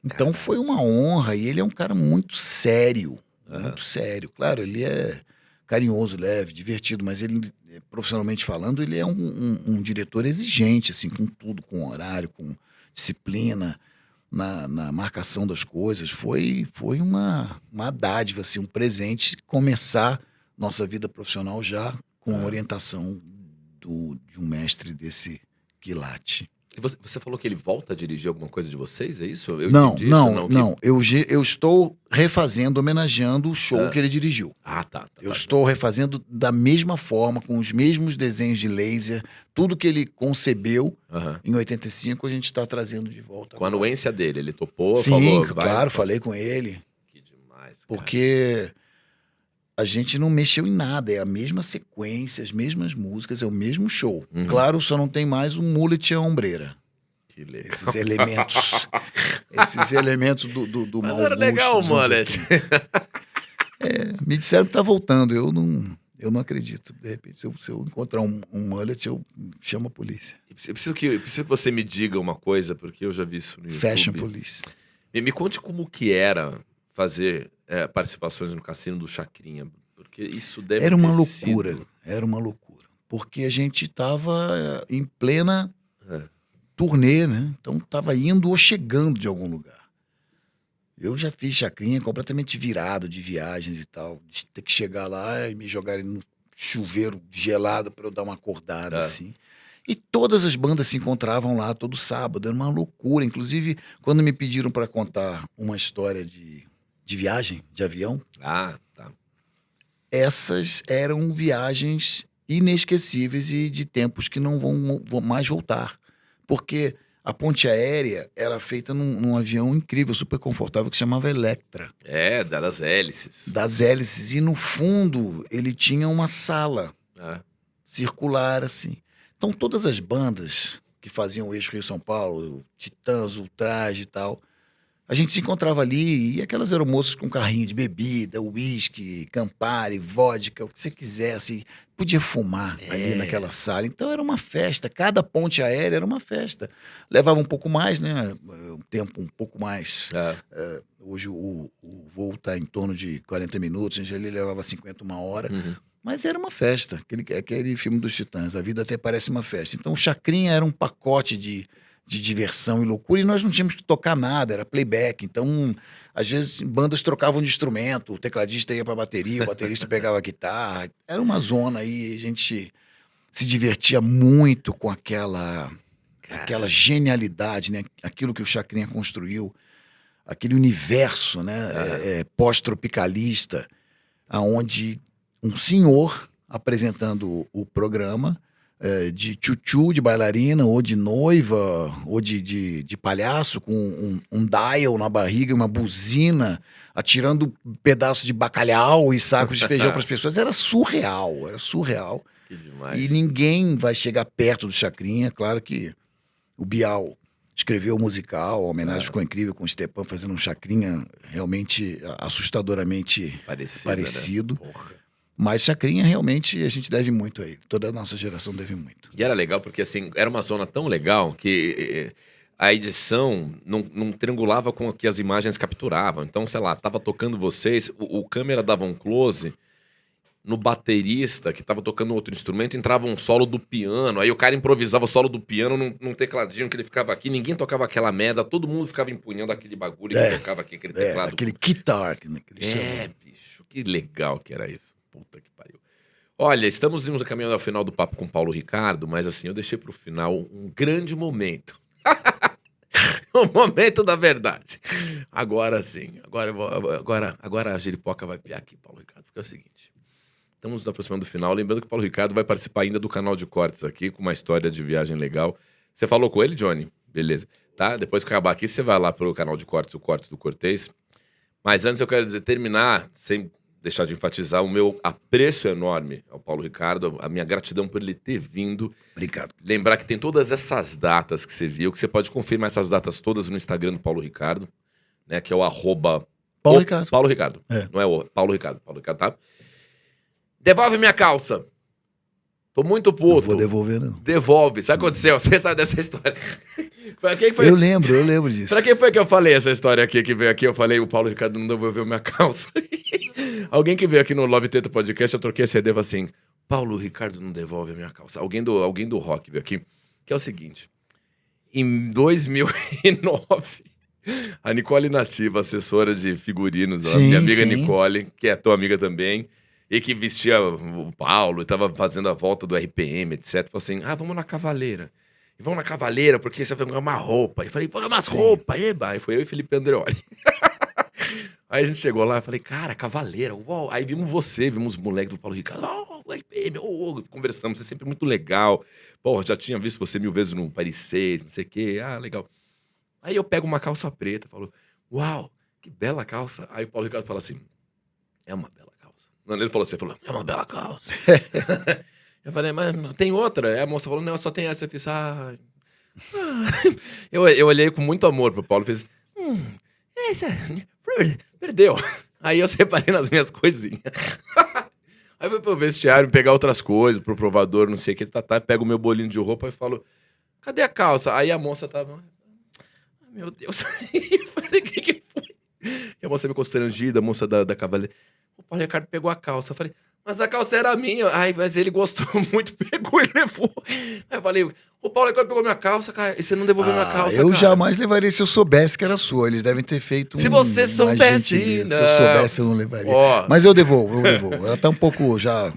Então foi uma honra. E ele é um cara muito sério. Muito sério. Claro, ele é carinhoso, leve, divertido, mas ele, profissionalmente falando, ele é um diretor exigente, assim, com tudo, com horário, com disciplina, na marcação das coisas. Foi uma dádiva, assim, um presente começar nossa vida profissional já com a orientação de um mestre desse quilate. E você falou que ele volta a dirigir alguma coisa de vocês, é isso? Não. Eu estou refazendo, homenageando o show que ele dirigiu. Eu estou refazendo da mesma forma, com os mesmos desenhos de laser, tudo que ele concebeu em 85, a gente está trazendo de volta. Com a anuência dele, ele topou, falou... Sim, claro, falei com ele. Que demais, cara. Porque a gente não mexeu em nada, é a mesma sequência, as mesmas músicas, é o mesmo show. Claro, só não tem mais o mullet e a ombreira. Que legal. Esses elementos do Mas era legal o mullet. Me disseram que tá voltando, eu não acredito. De repente, se eu encontrar um mullet, eu chamo a polícia. Eu preciso que você me diga uma coisa, porque eu já vi isso no YouTube. Fashion Police. Me conte como que era fazer participações no Cassino do Chacrinha, porque isso deve Era uma loucura, porque a gente estava em plena turnê, né? Então estava indo ou chegando de algum lugar. Eu já fiz Chacrinha completamente virado de viagens e tal, de ter que chegar lá e me jogarem no chuveiro gelado para eu dar uma acordada, assim. E todas as bandas se encontravam lá todo sábado, era uma loucura. Inclusive, quando me pediram para contar uma história de viagem, de avião. Essas eram viagens inesquecíveis e de tempos que não vão mais voltar. Porque a ponte aérea era feita num avião incrível, super confortável, que se chamava Electra. Das hélices. Das hélices. E no fundo, ele tinha uma sala circular, assim. Então, todas as bandas que faziam o eixo Rio-São Paulo, Titãs, Ultraje e tal, a gente se encontrava ali e aquelas aeromoças com carrinho de bebida, uísque, Campari, vodka, o que você quisesse. Podia fumar ali naquela sala. Então era uma festa. Cada ponte aérea era uma festa. Levava um pouco mais, né? Um tempo um pouco mais. Hoje o voo está em torno de 40 minutos. A gente ali levava 50, uma hora. Mas era uma festa. Aquele filme dos Titãs. A vida até parece uma festa. Então o Chacrinha era um pacote de diversão e loucura, e nós não tínhamos que tocar nada, era playback. Então, às vezes, bandas trocavam de instrumento, o tecladista ia pra bateria, o baterista pegava a guitarra. Era uma zona aí, a gente se divertia muito com aquela aquela genialidade, né? Aquilo que o Chacrinha construiu, aquele universo, né? Pós-tropicalista, aonde um senhor apresentando o programa de tchutchu, de bailarina, ou de noiva, ou de palhaço, com um dial na barriga, uma buzina, atirando pedaços de bacalhau e sacos de feijão para as pessoas. Era surreal. Que demais. E ninguém vai chegar perto do Chacrinha. Claro que o Bial escreveu o musical, a homenagem ficou incrível com o Stepan fazendo um Chacrinha realmente assustadoramente parecido. Né? Porra. Mas Chacrinha, realmente, a gente deve muito a ele. Toda a nossa geração deve muito. E era legal porque, assim, era uma zona tão legal que a edição não triangulava com o que as imagens capturavam. Então, sei lá, tava tocando vocês, o câmera dava um close no baterista que tava tocando outro instrumento, entrava um solo do piano, aí o cara improvisava o solo do piano num tecladinho que ele ficava aqui, ninguém tocava aquela merda, todo mundo ficava empunhando aquele bagulho que tocava aqui, aquele teclado. Aquele guitar, né, que eles chamam. Bicho, que legal que era isso. Puta que pariu. Olha, estamos caminhando ao final do papo com o Paulo Ricardo, mas assim, eu deixei pro final um grande momento. O momento da verdade. Agora sim. Agora a giripoca vai piar aqui, Paulo Ricardo, porque é o seguinte. Estamos nos aproximando do final. Lembrando que o Paulo Ricardo vai participar ainda do canal de cortes aqui, com uma história de viagem legal. Você falou com ele, Johnny? Beleza. Tá? Depois que acabar aqui, você vai lá pro canal de cortes, o Cortes do Cortês. Mas antes eu quero terminar, sem deixar de enfatizar o meu apreço enorme ao Paulo Ricardo, a minha gratidão por ele ter vindo. Obrigado. Lembrar que tem todas essas datas que você viu, que você pode confirmar essas datas todas no Instagram do Paulo Ricardo, né? Que é o @ Paulo Ricardo. Paulo Ricardo. Não é o Paulo Ricardo. Paulo Ricardo, tá? Devolve minha calça. Tô muito puto. Não vou devolver, não. Devolve. Sabe o que aconteceu? Você sabe dessa história. Quem foi? Eu lembro disso. Pra quem foi que eu falei essa história aqui, que veio aqui? Eu falei, o Paulo Ricardo não devolveu minha calça. Alguém que veio aqui no Love Teta Podcast, eu troquei esse CD e falei assim, Paulo Ricardo não devolve a minha calça. Alguém do rock veio aqui, que é o seguinte, em 2009, a Nicole Nativa, assessora de figurinos, minha amiga Nicole, que é tua amiga também, e que vestia o Paulo, e tava fazendo a volta do RPM, etc. Falou assim, vamos na Cavaleira. E vamos na Cavaleira, porque você vai ganhar uma roupa. E falei, vou ganhar umas roupas, eba. E foi eu e Felipe Andreoli. Aí a gente chegou lá, eu falei, cara, Cavaleira, uau. Aí vimos os moleques do Paulo Ricardo, o RPM, conversamos, você é sempre muito legal. Pô, já tinha visto você 1000 vezes no Paris 6, não sei o quê, legal. Aí eu pego uma calça preta, falo, uau, que bela calça. Aí o Paulo Ricardo fala assim, é uma bela calça. Não, ele falou assim, é uma bela calça. Eu falei, mas tem outra? Aí a moça falou, não, só tem essa. Eu fiz, eu olhei com muito amor pro Paulo e fiz, essa, perdeu. Aí eu separei nas minhas coisinhas. Aí eu fui pro vestiário pegar outras coisas, pro provador, não sei o que, pego o meu bolinho de roupa e falo, cadê a calça? Aí a moça tava, meu Deus. Eu falei, o que foi? E a moça me constrangida, a moça da Cavaleira. O Paulo Ricardo pegou a calça. Eu falei, mas a calça era minha. Mas ele gostou muito, pegou e levou. Aí eu falei, o Paulo Ricardo pegou minha calça, cara, e você não devolveu minha calça, eu jamais levaria se eu soubesse que era sua. Eles devem ter feito se você soubesse, se eu soubesse, eu não levaria. Mas eu devolvo. Ela tá um pouco já...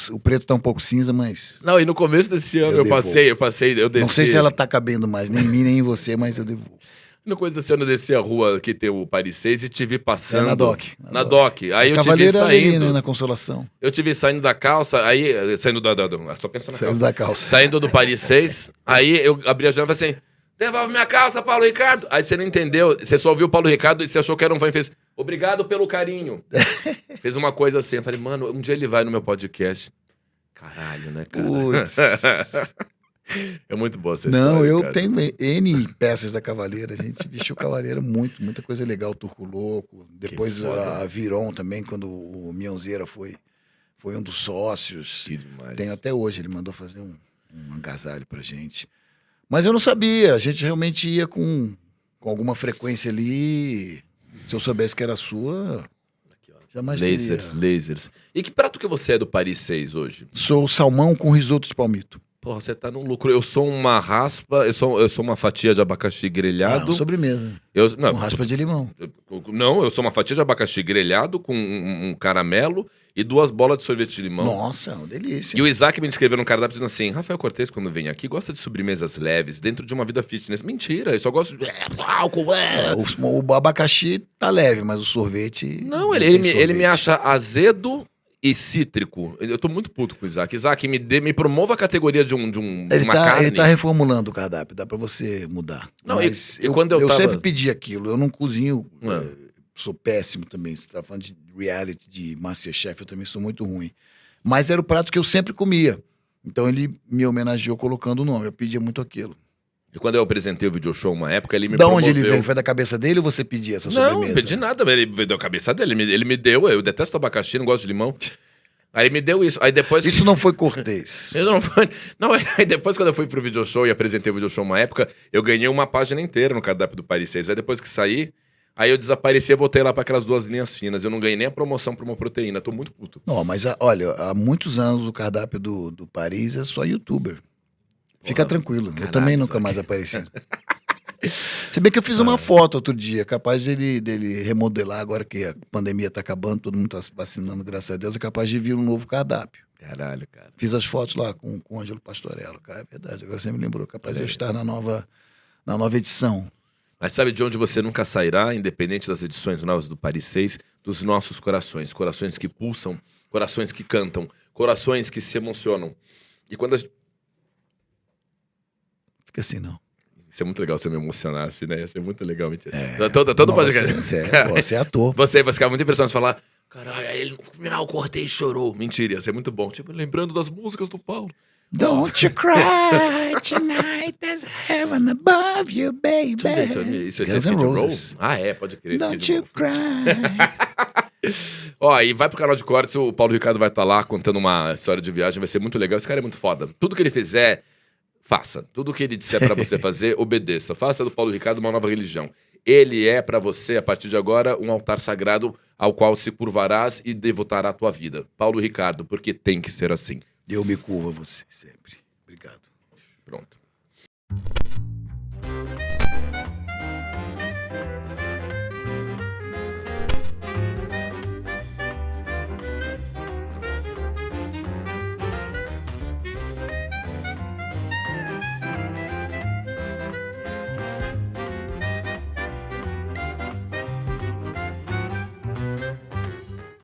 O preto tá um pouco cinza, mas... Não, e no começo desse ano eu desci... Não sei se ela tá cabendo mais, nem em mim, nem em você, mas eu devolvo. No começo desse ano eu desci a rua que tem o Paris 6 e te vi passando... Na Doc. Aí eu te vi saindo... Ali, né, na Consolação. Eu te vi saindo da calça, aí... Saindo só pensa na calça. Da calça. Saindo do Paris 6, aí eu abri a janela e falei assim... Devolve minha calça, Paulo Ricardo! Aí você não entendeu, você só ouviu o Paulo Ricardo e você achou que era um fã e fez... Obrigado pelo carinho. Fez uma coisa assim, eu falei, mano, um dia ele vai no meu podcast. Caralho, né, cara? Putz. É muito boa essa história. Não, eu cara. tenho N peças da Cavaleira. A gente vestiu Cavaleira muita coisa legal. Turco Louco. Depois a Viron também, quando o Mionzeira foi um dos sócios. Que demais. Tem até hoje, ele mandou fazer um agasalho pra gente. Mas eu não sabia, a gente realmente ia com alguma frequência ali. Se eu soubesse que era sua, jamais lasers. E que prato que você é do Paris 6 hoje? Sou salmão com risoto de palmito. Porra, você tá num lucro. Eu sou uma raspa, eu sou uma fatia de abacaxi grelhado. Sobremesa. Com raspa de limão. Não, eu sou uma fatia de abacaxi grelhado com um caramelo e 2 bolas de sorvete de limão. Nossa, uma delícia. E o Isaac me descreveu no cardápio dizendo assim: Rafael Cortez, quando vem aqui, gosta de sobremesas leves, dentro de uma vida fitness. Mentira, eu só gosto de álcool. O abacaxi tá leve, mas o sorvete... Não, tem ele me sorvete. acha azedo e cítrico. Eu tô muito puto com o Isaac. Isaac, me promova a categoria de uma carne. Ele tá reformulando o cardápio, dá pra você mudar. Não, mas e quando eu tava- sempre pedi aquilo, eu não cozinho, Ah. sou péssimo também. Você tá falando de reality, de Masterchef, eu também sou muito ruim. Mas era o prato que eu sempre comia. Então ele me homenageou colocando o nome, eu pedia muito aquilo. E quando eu apresentei o video show uma época, ele me Da onde ele promoveu. veio? Foi da cabeça dele ou você pedia essa Não, sobremesa? não pedi nada, ele deu a cabeça dele. Ele me deu, eu detesto abacaxi, não gosto de limão. Aí ele me deu isso. Aí depois. Isso não foi cortês. Eu não, não, aí depois quando eu fui pro video show e apresentei o video show uma época, eu ganhei uma página inteira no cardápio do Paris 6. Aí depois que saí, aí eu desapareci e voltei lá pra aquelas 2 linhas finas. Eu não ganhei nem a promoção pra uma proteína, tô muito puto. Não, mas olha, há muitos anos o cardápio do Paris é só youtuber. Fica tranquilo, eu caralho, também nunca Isaac. mais apareci. Se bem que eu fiz uma foto outro dia, capaz dele remodelar agora que a pandemia tá acabando, todo mundo tá se vacinando, graças a Deus, é capaz de vir um novo cardápio. Caralho, cara. Fiz as fotos lá com o Ângelo Pastorello, cara, é verdade. Agora você me lembrou, capaz de eu estar na nova edição. Mas sabe de onde você nunca sairá, independente das edições novas do Paris 6? Dos nossos corações. Corações que pulsam, corações que cantam, corações que se emocionam. E quando a gente... Fica assim, não. Isso é muito legal se eu me emocionasse, né? Ia ser muito legal, mentira. É. Todo Não, podcast. você é ator. Você vai ficar muito impressionado de falar, caralho, aí ele no final cortei e chorou. Mentira, ia ser muito bom. Tipo, lembrando das músicas do Paulo. Don't you cry tonight, there's heaven above you, baby. Isso é Guns Skid N' Row? Roses. Ah, é, pode crer. Don't Skid you Row. cry. Ó, e vai pro canal de cortes, o Paulo Ricardo vai estar lá contando uma história de viagem, vai ser muito legal. Esse cara é muito foda. Tudo que ele fizer, faça. Tudo que ele disser pra você fazer, obedeça. Faça do Paulo Ricardo uma nova religião. Ele é pra você, a partir de agora, um altar sagrado ao qual se curvarás e devotará a tua vida. Paulo Ricardo, porque tem que ser assim. Eu me curvo a você sempre. Obrigado. Pronto.